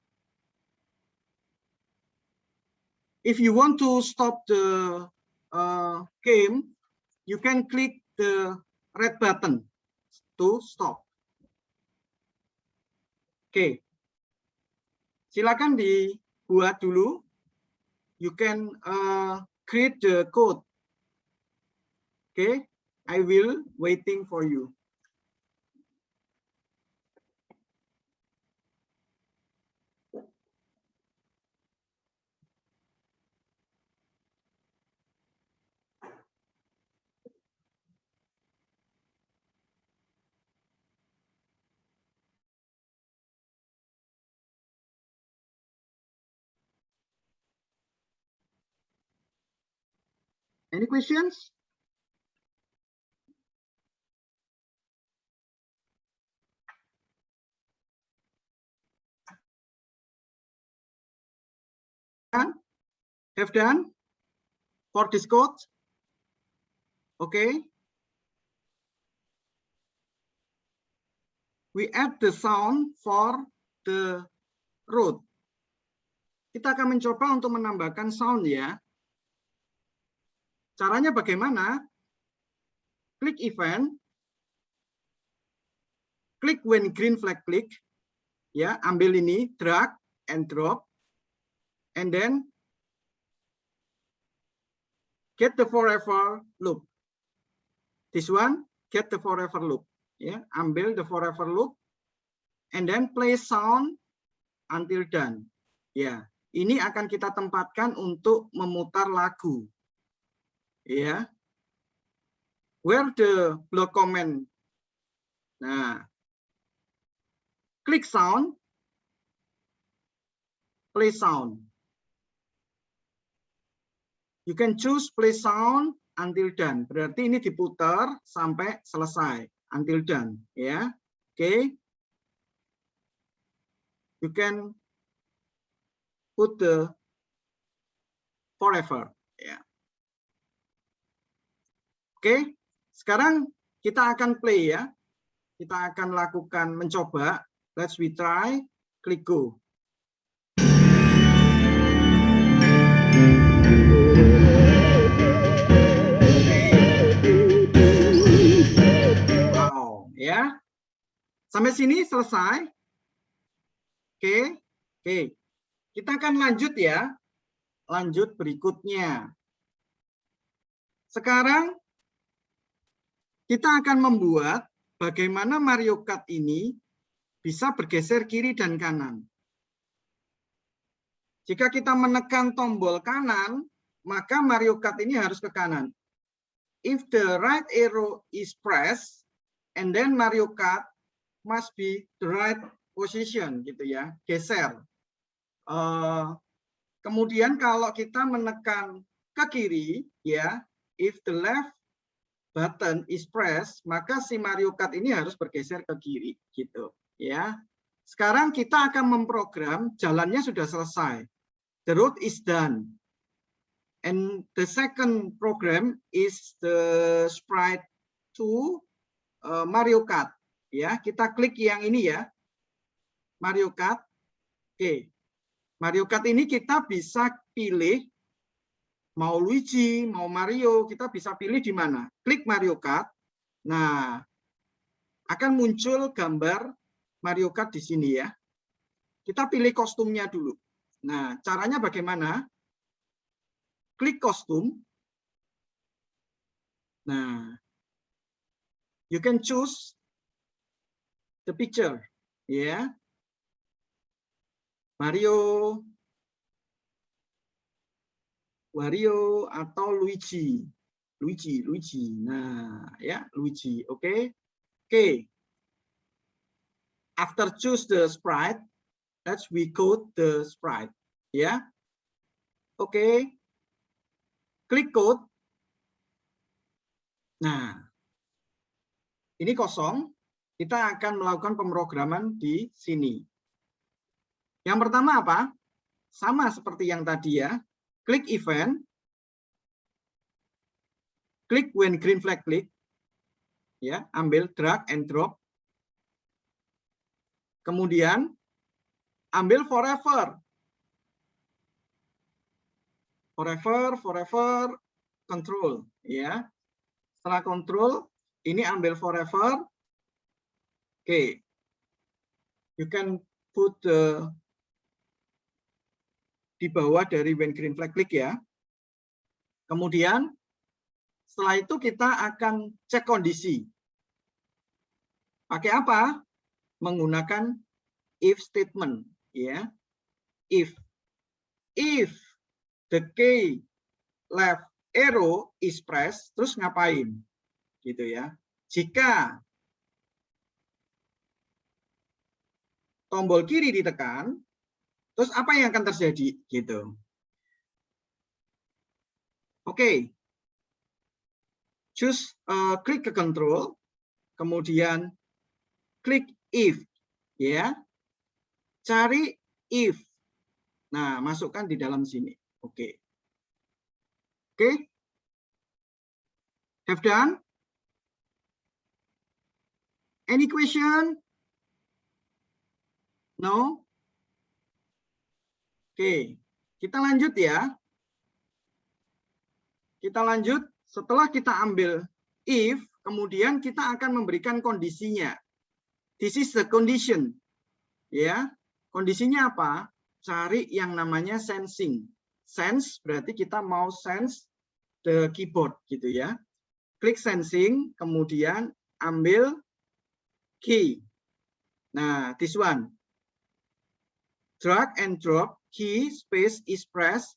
Speaker 2: If you want to stop the game, you can click the red button to stop. Oke. Silakan dibuat dulu. You can create the code. Okay, I will waiting for you. Any questions? Have done for this code? Okay. We add the sound for the road. Kita akan mencoba untuk menambahkan sound ya. Caranya bagaimana? Klik event. Klik when green flag click. Ya, ambil ini, drag and drop. And then get the forever loop. This one, get the forever loop. Ya, ambil the forever loop. And then play sound until done. Ya, ini akan kita tempatkan untuk memutar lagu. ya. Where the block comment. Nah, klik sound, play sound. You can choose play sound until done. Berarti ini diputar sampai selesai, until done, ya. Oke. You can put the forever, ya. Oke. Sekarang kita akan play ya. Kita akan lakukan mencoba. Let's we try. Klik go. Wow, ya. Sampai sini selesai. Oke. Oke. Kita akan lanjut ya. Lanjut berikutnya. Sekarang kita akan membuat bagaimana Mario Kart ini bisa bergeser kiri dan kanan. Jika kita menekan tombol kanan, maka Mario Kart ini harus ke kanan. If the right arrow is pressed, and then Mario Kart must be the right position, gitu ya, geser. Kemudian kalau kita menekan ke kiri, ya, if the left button is pressed, maka si Mario Kart ini harus bergeser ke kiri, gitu ya. Sekarang kita akan memprogram, jalannya sudah selesai. The road is done. And the second program is the sprite to Mario Kart. Ya, kita klik yang ini ya. Mario Kart. Oke. Mario Kart ini kita bisa pilih mau Luigi, mau Mario, kita bisa pilih di mana. Klik Mario Kart. Nah, akan muncul gambar Mario Kart di sini ya. Kita pilih kostumnya dulu. Nah, caranya bagaimana? Klik kostum. Nah, you can choose the picture, ya. Wario atau Luigi. Nah, ya, Luigi. Oke. Oke. After choose the sprite, let's we code the sprite, ya. Oke. Klik code. Nah, ini kosong. Kita akan melakukan pemrograman di sini. Yang pertama apa? Sama seperti yang tadi ya. Klik event. Klik when green flag click. Ya, ambil drag and drop. Kemudian ambil forever. Forever, control. Ya. Setelah control, ini ambil forever. Oke. You can put di bawah dari when green flag click ya. Kemudian setelah itu kita akan cek kondisi. Pakai apa? Menggunakan if statement ya. If the key left arrow is pressed, terus ngapain? Gitu ya. Jika tombol kiri ditekan, terus apa yang akan terjadi? Gitu. Oke. Choose klik ke control, kemudian klik if, ya. Cari if. Nah, masukkan di dalam sini. Oke. Oke. Have done? Any question? No? Oke, kita lanjut ya. Kita lanjut setelah kita ambil if, kemudian kita akan memberikan kondisinya. This is the condition. Ya, kondisinya apa? Cari yang namanya sensing. Sense berarti kita mau sense the keyboard gitu ya. Klik sensing, kemudian ambil key. Nah, this one. Drag and drop key space is pressed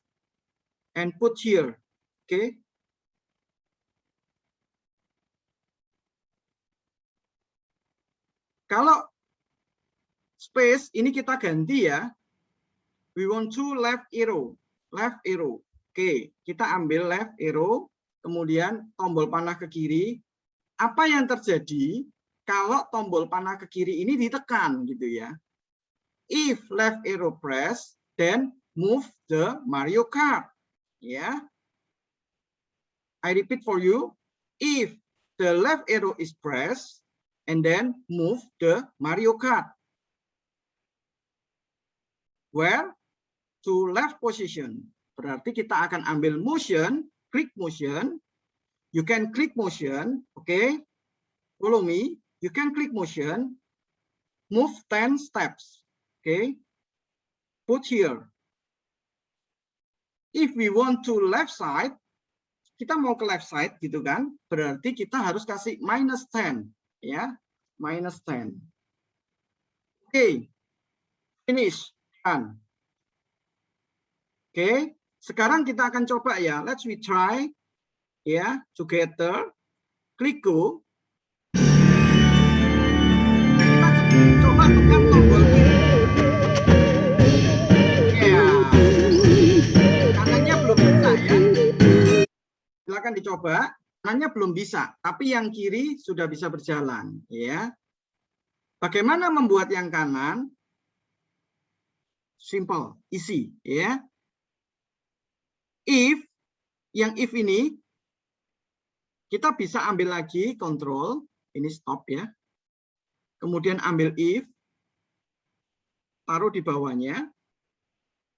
Speaker 2: and put here. Oke. Kalau space ini kita ganti ya. We want to left arrow. Left arrow. Oke, kita ambil left arrow, kemudian tombol panah ke kiri. Apa yang terjadi kalau tombol panah ke kiri ini ditekan gitu ya? If left arrow press, then move the Mario Kart. Ya. I repeat for you. If the left arrow is pressed, and then move the Mario Kart. Where? To left position. Berarti kita akan ambil motion, click motion. You can click motion, okay? Follow me. You can click motion. Move 10 steps, okay? Put here. If we want to left side, kita mau ke left side gitu kan? Berarti kita harus kasih minus 10, ya, minus 10. Okay, finish, done. Oke, sekarang kita akan coba ya. Let's we try ya, together. Klik go. Kita coba tekan tombol kiri. Ya. Kanannya belum bisa ya. Silakan dicoba. Kanannya belum bisa, tapi yang kiri sudah bisa berjalan ya. Bagaimana membuat yang kanan? Simple, easy ya. If, yang if ini, kita bisa ambil lagi control, ini stop ya. Kemudian ambil if, taruh di bawahnya.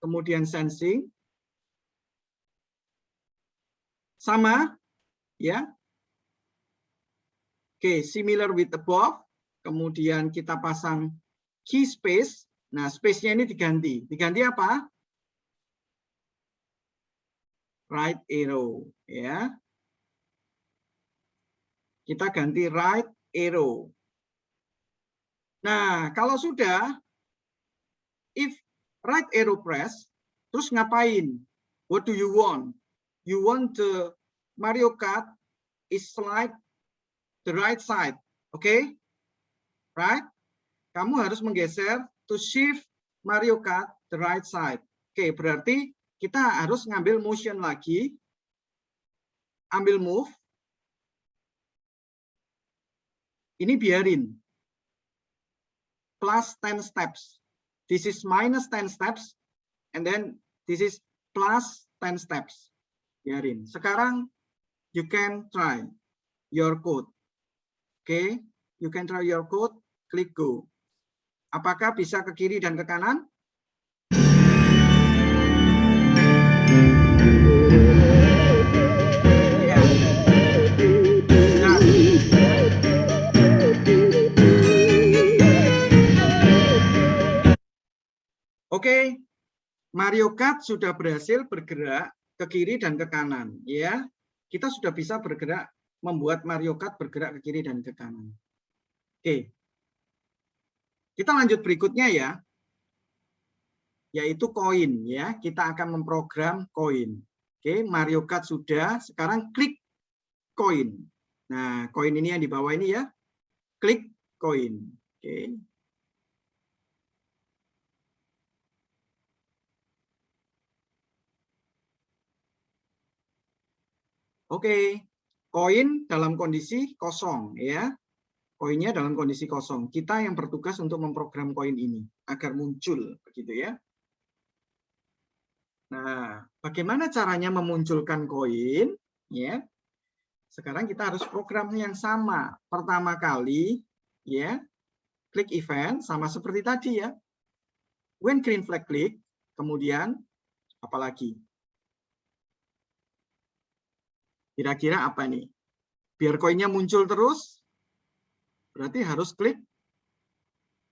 Speaker 2: Kemudian sensing. Sama, ya. Oke, similar with above. Kemudian kita pasang key space. Nah, space-nya ini diganti. Diganti apa? Right arrow, ya. Kita ganti right arrow. Nah, kalau sudah, if right arrow press, terus ngapain? What do you want? You want the Mario Kart is slide the right side, okay? Right? Kamu harus menggeser to shift Mario Kart the right side. Oke, berarti kita harus ngambil motion lagi, ambil move, ini biarin, plus 10 steps, this is minus 10 steps, and then this is plus 10 steps, biarin. Sekarang you can try your code, okay? You can try your code, klik go. Apakah bisa ke kiri dan ke kanan? Oke, Mario Kart sudah berhasil bergerak ke kiri dan ke kanan, ya. Kita sudah bisa bergerak, membuat Mario Kart bergerak ke kiri dan ke kanan. Oke, kita lanjut berikutnya ya, yaitu koin, ya. Kita akan memprogram koin. Oke, Mario Kart sudah. Sekarang klik koin. Nah, koin ini yang di bawah ini ya, klik koin. Oke. Oke, koin dalam kondisi kosong ya. Koinnya dalam kondisi kosong. Kita yang bertugas untuk memprogram koin ini agar muncul begitu ya. Nah, bagaimana caranya memunculkan koin ya? Sekarang kita harus program yang sama. Pertama kali ya, klik event sama seperti tadi ya. When green flag klik, kemudian apalagi? Kira-kira apa nih? Biar koinnya muncul terus, berarti harus klik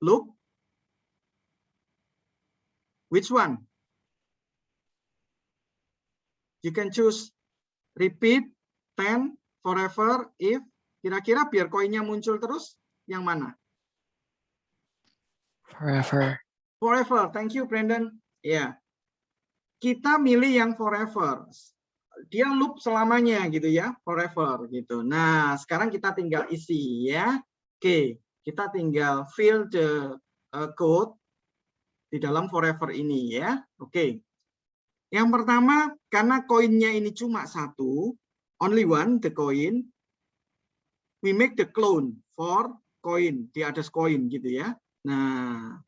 Speaker 2: loop. Which one? You can choose repeat, 10, forever, if. Kira-kira biar koinnya muncul terus, yang mana?
Speaker 5: Forever.
Speaker 2: Forever. Thank you, Brandon. Ya. Kita milih yang forever. Dia loop selamanya gitu ya, forever gitu. Nah, sekarang kita tinggal isi ya. Oke, Kita tinggal fill the code di dalam forever ini ya. Oke. Yang pertama, karena koinnya ini cuma satu, only one, the coin, we make the clone for coin, the others coin gitu ya. Nah,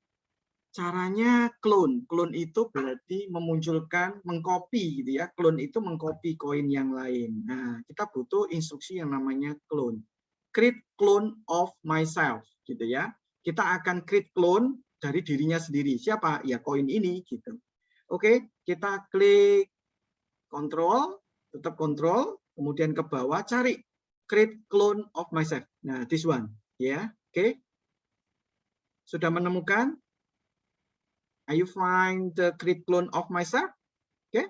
Speaker 2: caranya clone. Clone itu berarti memunculkan, mengcopy gitu ya. Clone itu mengcopy koin yang lain. Nah, kita butuh instruksi yang namanya clone. Create clone of myself gitu ya. Kita akan create clone dari dirinya sendiri. Siapa? Ya koin ini gitu. Oke, kita klik control, tetap control, kemudian ke bawah cari create clone of myself. Nah, this one ya. Oke. Sudah menemukan? Are you find the create clone of myself? Oke.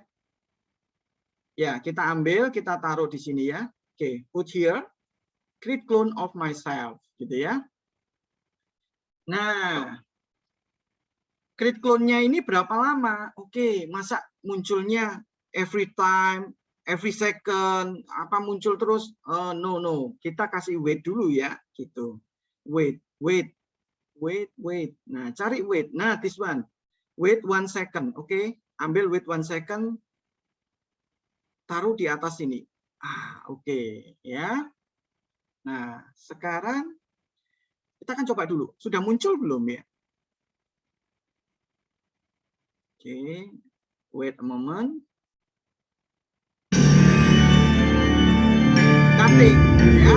Speaker 2: Ya, kita ambil, kita taruh di sini ya. Oke, put here create clone of myself gitu ya. Nah, create clone-nya ini berapa lama? Oke, masa munculnya every time, every second, apa muncul terus? No. Kita kasih wait dulu ya, gitu. Wait. Nah, cari wait. Nah, this one. Wait 1 second. Oke, ambil wait 1 second, taruh di atas sini. Oke, ya. Nah, sekarang kita akan coba dulu. Sudah muncul belum ya? Oke, wait a moment. Nothing, ya.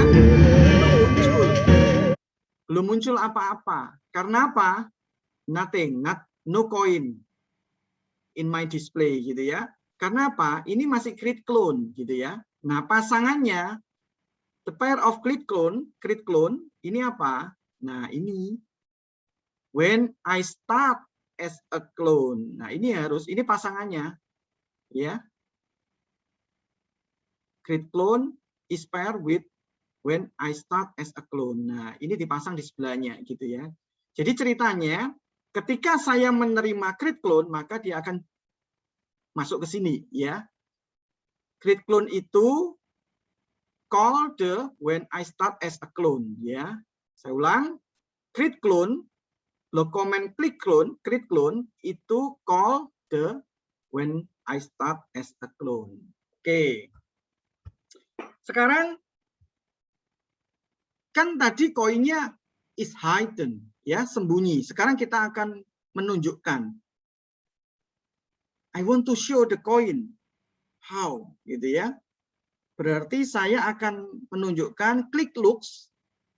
Speaker 2: Belum muncul apa-apa. Karena apa? Nothing, no coin in my display gitu ya. Karena apa? Ini masih create clone gitu ya. Nah, pasangannya the pair of create clone ini apa? Nah, ini when I start as a clone. Nah, ini pasangannya ya. Create clone is paired with when I start as a clone. Nah, ini dipasang di sebelahnya gitu ya. Jadi ceritanya ketika saya menerima create clone, maka dia akan masuk ke sini ya. Create clone itu call the when I start as a clone ya. Saya ulang. Create clone, lo comment klik clone, create clone itu call the when I start as a clone. Oke. Sekarang kan tadi koinnya is hidden ya, sembunyi. Sekarang kita akan menunjukkan. I want to show the coin. How gitu ya. Berarti saya akan menunjukkan klik looks,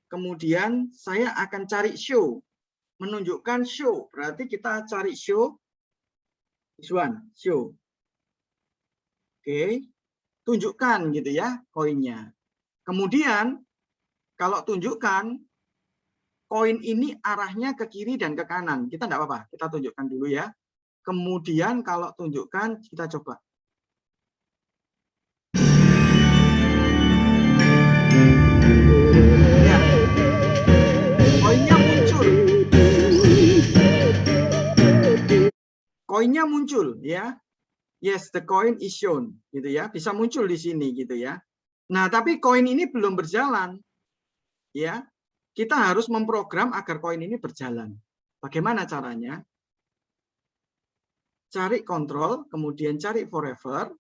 Speaker 2: kemudian saya akan cari show. Menunjukkan show. Berarti kita cari show. This one, show. Oke. Tunjukkan gitu ya koinnya. Kemudian kalau tunjukkan koin ini arahnya ke kiri dan ke kanan. Kita enggak apa-apa, kita tunjukkan dulu ya. Kemudian kalau tunjukkan kita coba. Ya. Koinnya muncul. Koinnya muncul ya. Yes, the coin is shown gitu ya. Bisa muncul di sini gitu ya. Nah, tapi koin ini belum berjalan. Ya. Kita harus memprogram agar koin ini berjalan. Bagaimana caranya? Cari control, kemudian cari forever.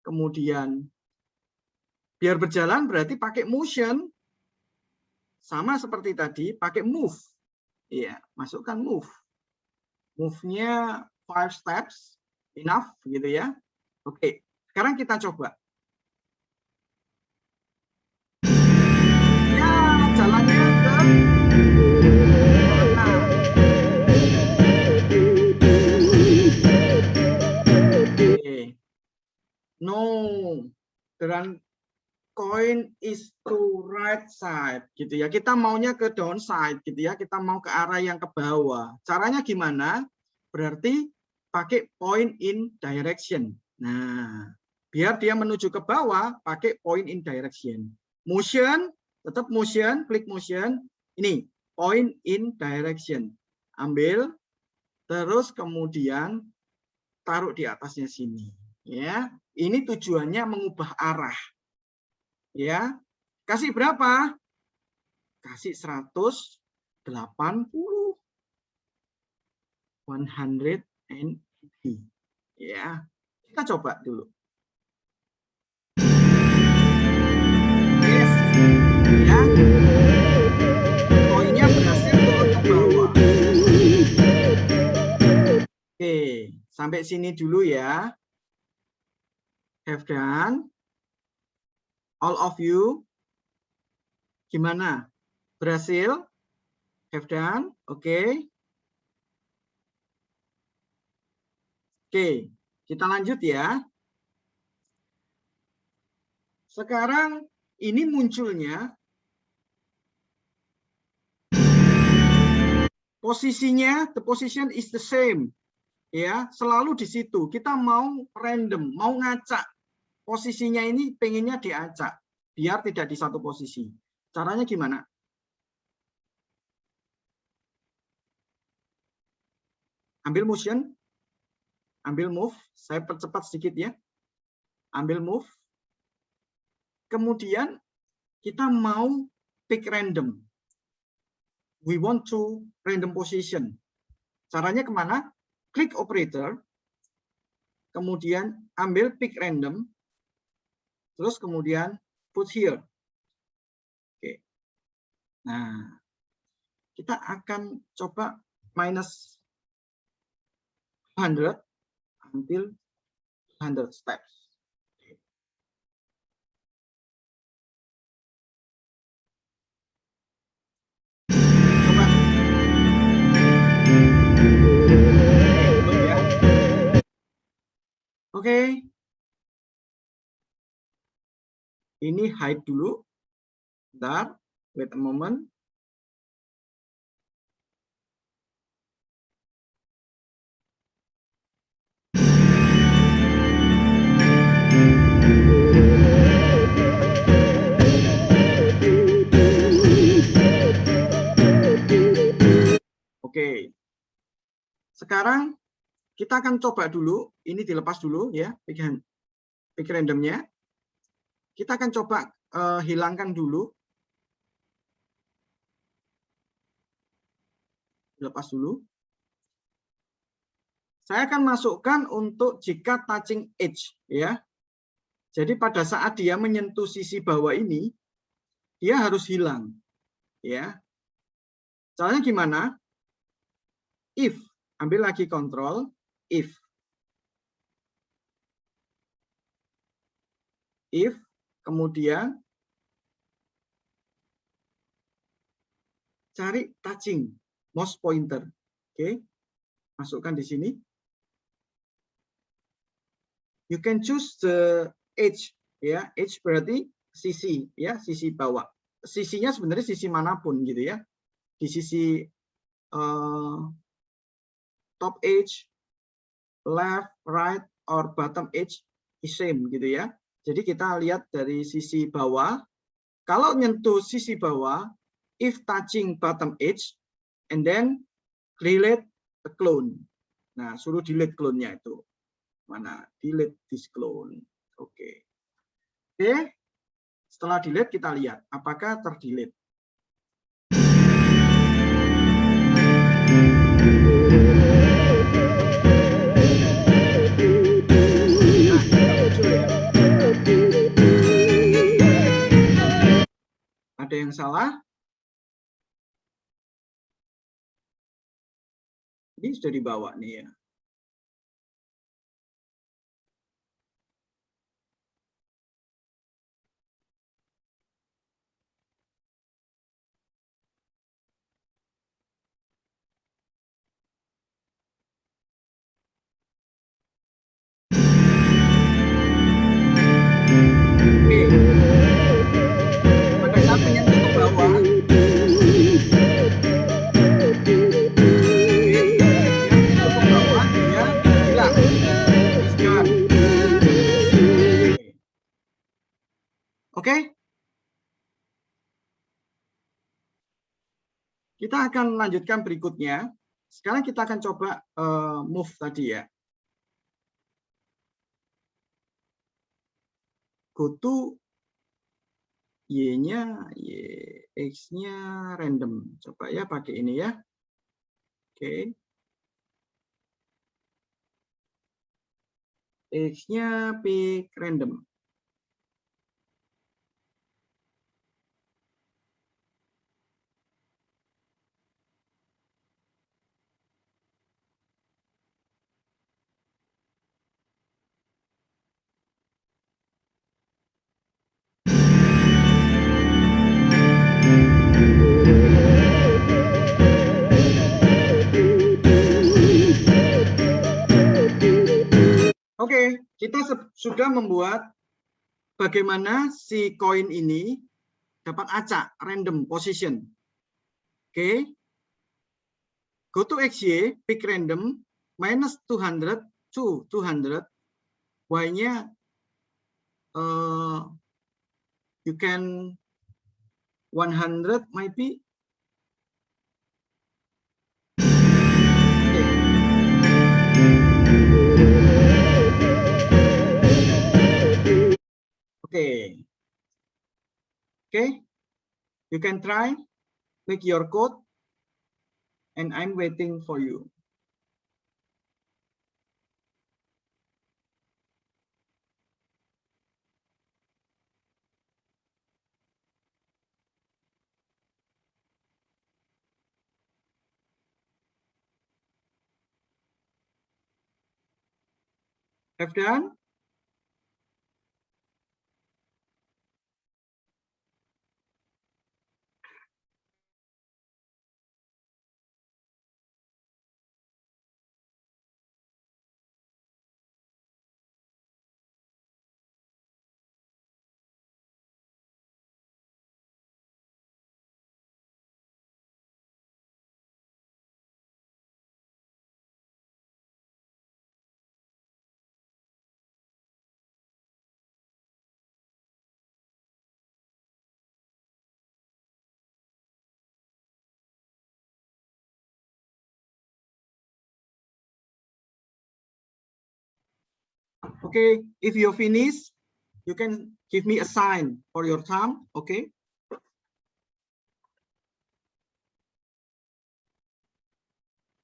Speaker 2: Kemudian biar berjalan berarti pakai motion. Sama seperti tadi, pakai move. Iya, masukkan move. Move-nya 5 steps. Enough gitu ya. Oke, sekarang kita coba. Ya, jalannya ke oke. No, the coin is to right side gitu ya. Kita maunya ke downside gitu ya. Kita mau ke arah yang ke bawah. Caranya gimana? Berarti pakai point in direction. Nah, biar dia menuju ke bawah, pakai point in direction. Motion, tetap motion, klik motion. Ini, point in direction. Ambil, terus kemudian taruh di atasnya sini. Ya, ini tujuannya mengubah arah. Ya, kasih berapa? kasih 180. 180. Ya. Kita coba dulu. Yes. Ya. Koinnya berhasil turun ke bawah. Oke, sampai sini dulu ya. Have done. All of you. Gimana? Berhasil? Have done? Oke. Oke, kita lanjut ya. Sekarang ini munculnya posisinya, the position is the same. Ya, selalu di situ. Kita mau random, mau ngacak. Posisinya ini pengennya diacak, biar tidak di satu posisi. Caranya gimana? Ambil motion, ambil move. Saya percepat sedikit ya. Ambil move. Kemudian kita mau pick random. We want to random position. Caranya kemana? Klik operator, kemudian ambil pick random, terus kemudian put here. Oke. Nah, kita akan coba minus 100 until 100 steps. Coba. Belum ya? Oke. Ini hide dulu. Bentar, wait a moment. Oke. Sekarang kita akan coba dulu, ini dilepas dulu ya, pick randomnya. Kita akan coba hilangkan dulu. Lepas dulu. Saya akan masukkan untuk jika touching edge ya. Jadi pada saat dia menyentuh sisi bawah ini, dia harus hilang ya. Caranya gimana? If, ambil lagi kontrol, if kemudian cari touching mouse pointer. Oke. Masukkan di sini. You can choose the edge ya. Edge berarti sisi ya, sisi bawah. Sisinya sebenarnya sisi manapun gitu ya. Di sisi top edge, left, right, or bottom edge is same gitu ya. Jadi kita lihat dari sisi bawah. Kalau nyentuh sisi bawah, if touching bottom edge, and then delete the clone. Nah, suruh delete clone-nya itu. Mana? Delete this clone. Oke. Oke. Setelah delete kita lihat apakah terdelete. Ada yang salah? Ini sudah dibawa nih ya. Pada saat menyentuh ke bawah, dia hilang. Oke. Kita akan lanjutkan berikutnya. Sekarang kita akan coba move tadi ya. Go to Y-nya, Y. X-nya random. Coba ya pakai ini ya. Oke. X-nya pick random. Oke, kita sudah membuat bagaimana si koin ini dapat acak random position. Oke. Go to XY, pick random, minus 200 to 200. Y-nya you can 100 might be. Okay. Okay. You can try, make your code, and I'm waiting for you. Have done? Okay, if you finish, you can give me a sign for your time, okay?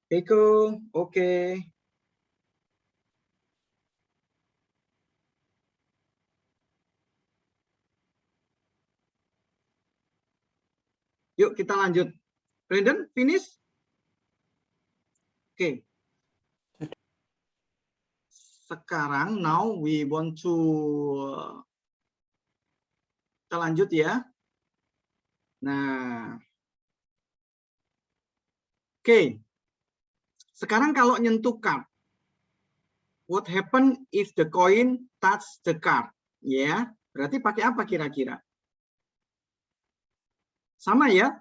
Speaker 2: Eko, okay. Yuk kita lanjut. Brandon, finish? Okay. Sekarang, now we want to kita lanjut ya. Nah, oke. Sekarang kalau nyentuh card, what happen if the coin touch the card? Ya, berarti pakai apa kira-kira? Sama ya.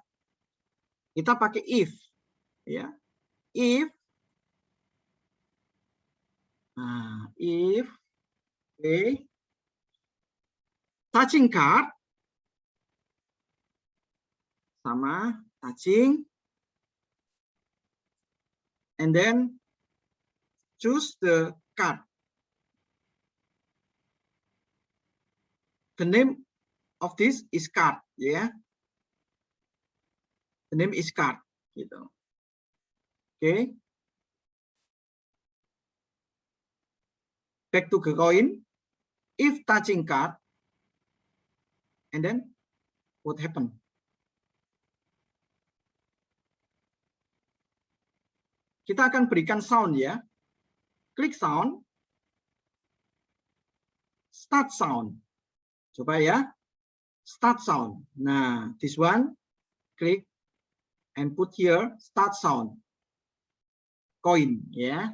Speaker 2: Kita pakai if, ya. If, nah, if, okay, touching card sama touching, and then choose the card. The name of this is card, ya. The name is card, gitu. Okay. Back to the coin. If touching card, and then what happened? Kita akan berikan sound ya. Klik sound. Start sound. Coba ya. Start sound. Nah, this one. Klik and put here start sound. Coin ya.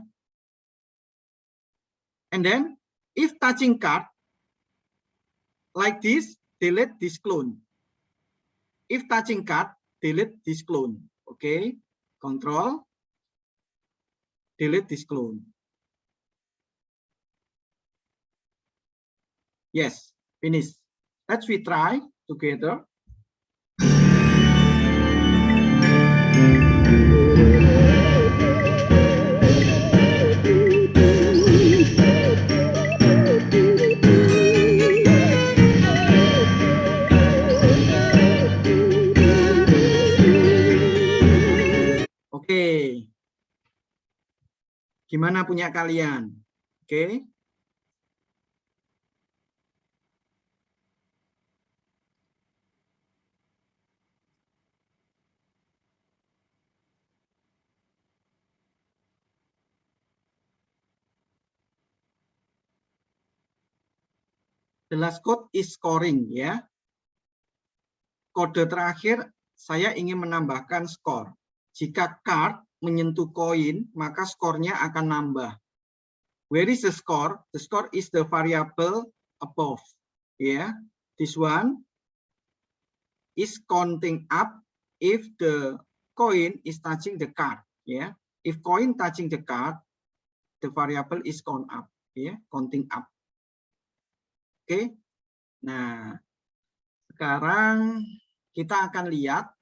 Speaker 2: And then if touching card like this, delete this clone. If touching card, delete this clone. Okay. Control. Delete this clone. Yes, finish. Let's retry together. Gimana punya kalian? Oke. The last code is scoring, ya. Kode terakhir, saya ingin menambahkan skor. Jika card menyentuh koin, maka skornya akan nambah. Where is the score? The score is the variable above. Yeah, this one is counting up if the coin is touching the card. Yeah, if coin touching the card, the variable is count up. Yeah, counting up. Oke. Nah, sekarang kita akan lihat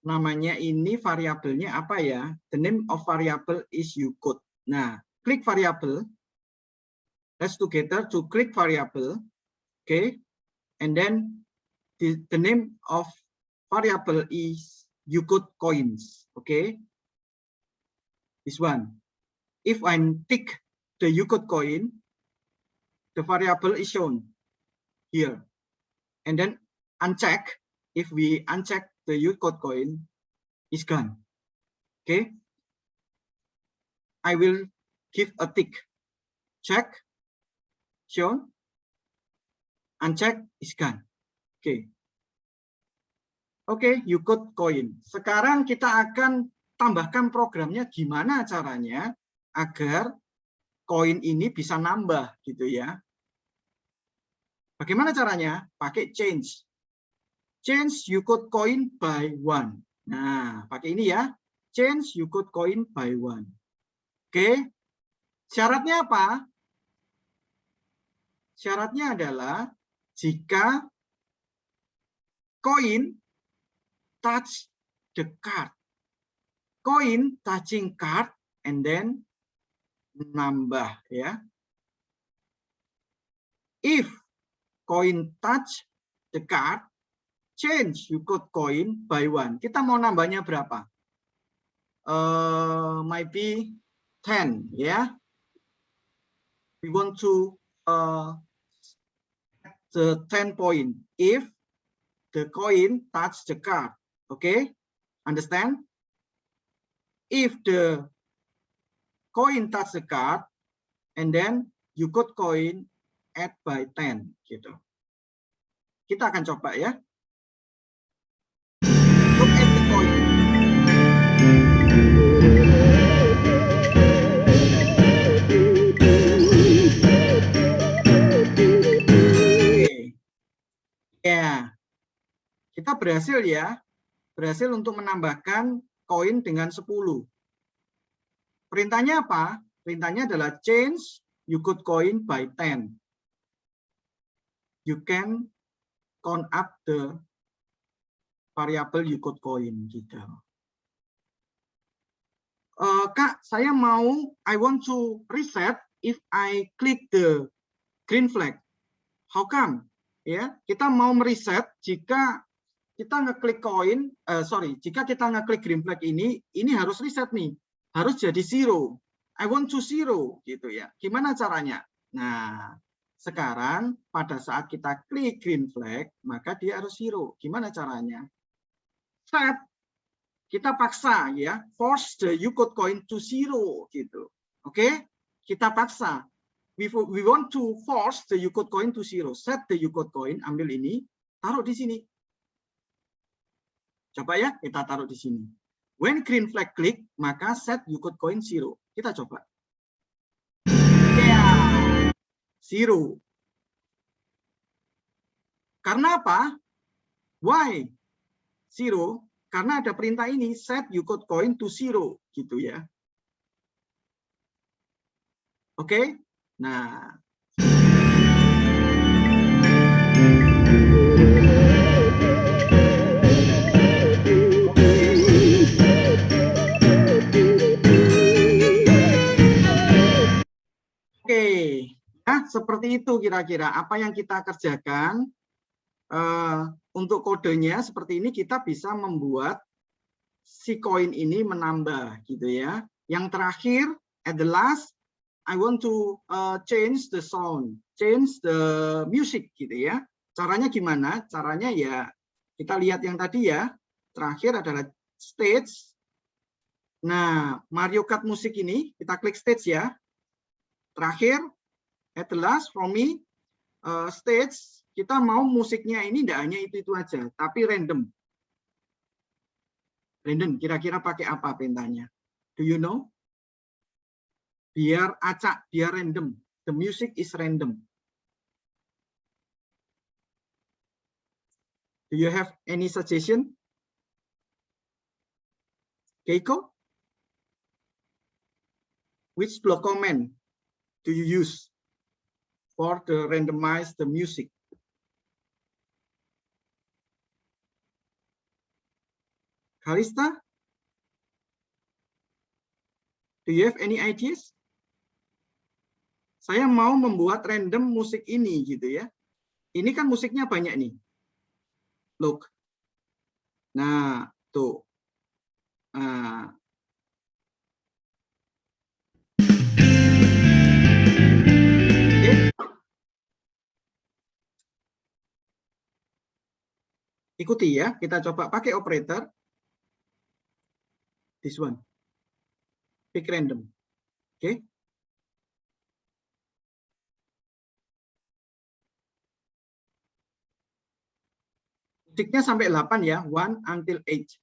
Speaker 2: namanya ini variabelnya apa ya? The name of variable is Ucode. Nah, klik variable. Let's together to click variable. Okay, and then the name of variable is Ucode coins. Okay, this one. If I tick the Ucode coin, the variable is shown here, and then uncheck. If we uncheck the Ucode coin, is gone. Okay, I will give a tick. Check, shown, uncheck, is gone. Oke. Oke, Ucode coin. Sekarang kita akan tambahkan programnya gimana caranya agar koin ini bisa nambah gitu ya. Bagaimana caranya? Pakai change. Change Ucode coin by 1. Nah, pakai ini ya. Change Ucode coin by 1. Oke. Syaratnya apa? Syaratnya adalah jika koin touch the card. Koin touching card and then nambah ya. If coin touch the card, change Ucode coin by 1. Kita mau nambahnya berapa? Might be 10 ya. We want to the 10 point if the coin touch the card. Okay, understand? If the coin touch the card and then Ucode coin add by 10 gitu. Kita akan coba ya. Look at the coin. Ya, kita berhasil ya. Berhasil untuk menambahkan koin dengan 10. Perintahnya apa? Perintahnya adalah change Ucode coin by 10. You can count up the variable Ucode coin gitu. Kak, saya mau, I want to reset if I click the green flag. How come? Ya, kita mau mereset jika kita ngeklik koin, jika kita ngeklik green flag ini harus reset nih, harus jadi 0. I want to 0 gitu ya. Gimana caranya? Nah, sekarang pada saat kita klik green flag, maka dia harus 0. Gimana caranya? Set, kita paksa ya, force the Ucode coin to 0 gitu. Oke? Kita paksa. We want to force the Ucode coin to 0. Set the Ucode coin, ambil ini, taruh di sini. Coba ya, kita taruh di sini. When green flag click, maka set Ucode coin 0. Kita coba. Yeah. 0. Karena apa? Why? 0. Karena ada perintah ini, set Ucode coin to 0. Gitu ya. Oke? Nah. Oke, nah seperti itu kira-kira apa yang kita kerjakan. Untuk kodenya seperti ini kita bisa membuat si koin ini menambah gitu ya. Yang terakhir, at the last, I want to change the sound, change the music gitu ya. Caranya gimana? Caranya ya kita lihat yang tadi ya. Terakhir adalah stage. Nah, Mario Kart musik ini kita klik stage ya. Terakhir, at the last from me, stage, kita mau musiknya ini tidak hanya itu aja, tapi random. Random, kira-kira pakai apa pentanya? Do you know? Biar acak, biar random. The music is random. Do you have any suggestion? Keiko? Which block command do you use for the randomize the music? Kalista? Do you have any ideas? Saya mau membuat random musik ini gitu ya. Ini kan musiknya banyak nih. Look. Nah, tuh. Nah. Oke. Ikuti ya, kita coba pakai operator. This one. Pick random. Oke. Musiknya sampai 8 ya, 1 until 8.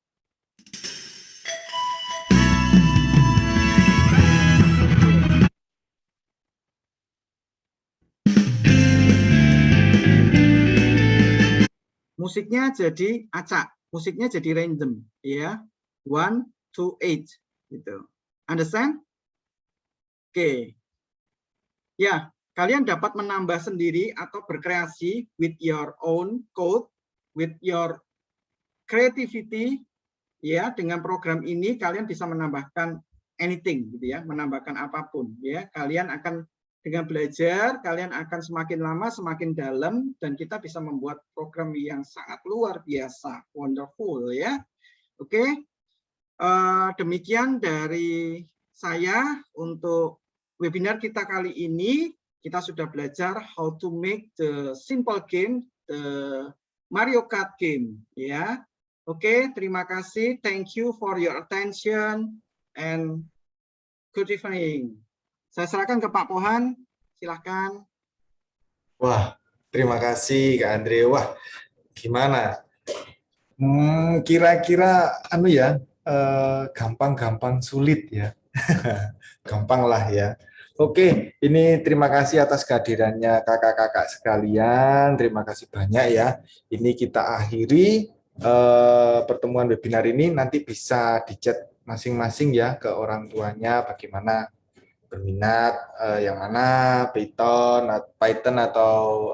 Speaker 2: Musiknya jadi acak, musiknya jadi random ya. 1 to 8 gitu. Understand? Oke. Ya, kalian dapat menambah sendiri atau berkreasi with your own code, with your creativity ya. Dengan program ini kalian bisa menambahkan anything gitu ya, menambahkan apapun ya. Kalian akan dengan belajar, kalian akan semakin lama semakin dalam dan kita bisa membuat program yang sangat luar biasa, wonderful ya. Oke. Demikian dari saya untuk webinar kita kali ini. Kita sudah belajar how to make the simple game, the Mario Kart game ya. Oke, terima kasih. Thank you for your attention and good evening. Saya serahkan ke Pak Pohan, silahkan.
Speaker 1: Wah, terima kasih Kak Andre. Wah, gimana? Kira-kira gampang-gampang sulit ya. Gampang lah ya. Oke, ini terima kasih atas kehadirannya kakak-kakak sekalian. Terima kasih banyak ya. Ini kita akhiri pertemuan webinar ini. Nanti bisa di-chat masing-masing ya ke orang tuanya bagaimana berminat yang mana Python atau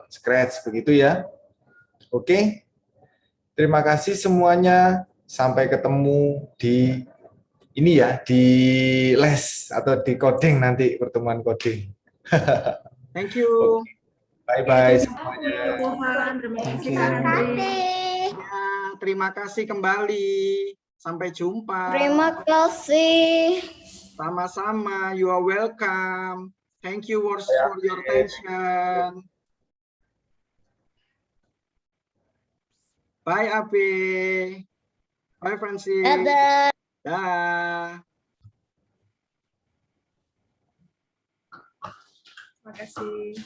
Speaker 1: Scratch begitu ya. Oke. Terima kasih semuanya. Sampai ketemu di ini ya, di les atau di coding nanti, pertemuan coding.
Speaker 2: Thank you.
Speaker 1: Bye-bye
Speaker 3: semuanya. Tuhan, terima kasih
Speaker 2: Terima
Speaker 3: Kak Andre.
Speaker 2: Ya, terima kasih kembali. Sampai jumpa.
Speaker 4: Terima kasih.
Speaker 2: Sama-sama. You are welcome. Thank you for your attention. Bye, Abe. Bye, Francis.
Speaker 4: Dadah.
Speaker 2: Dah.
Speaker 3: Terima kasih.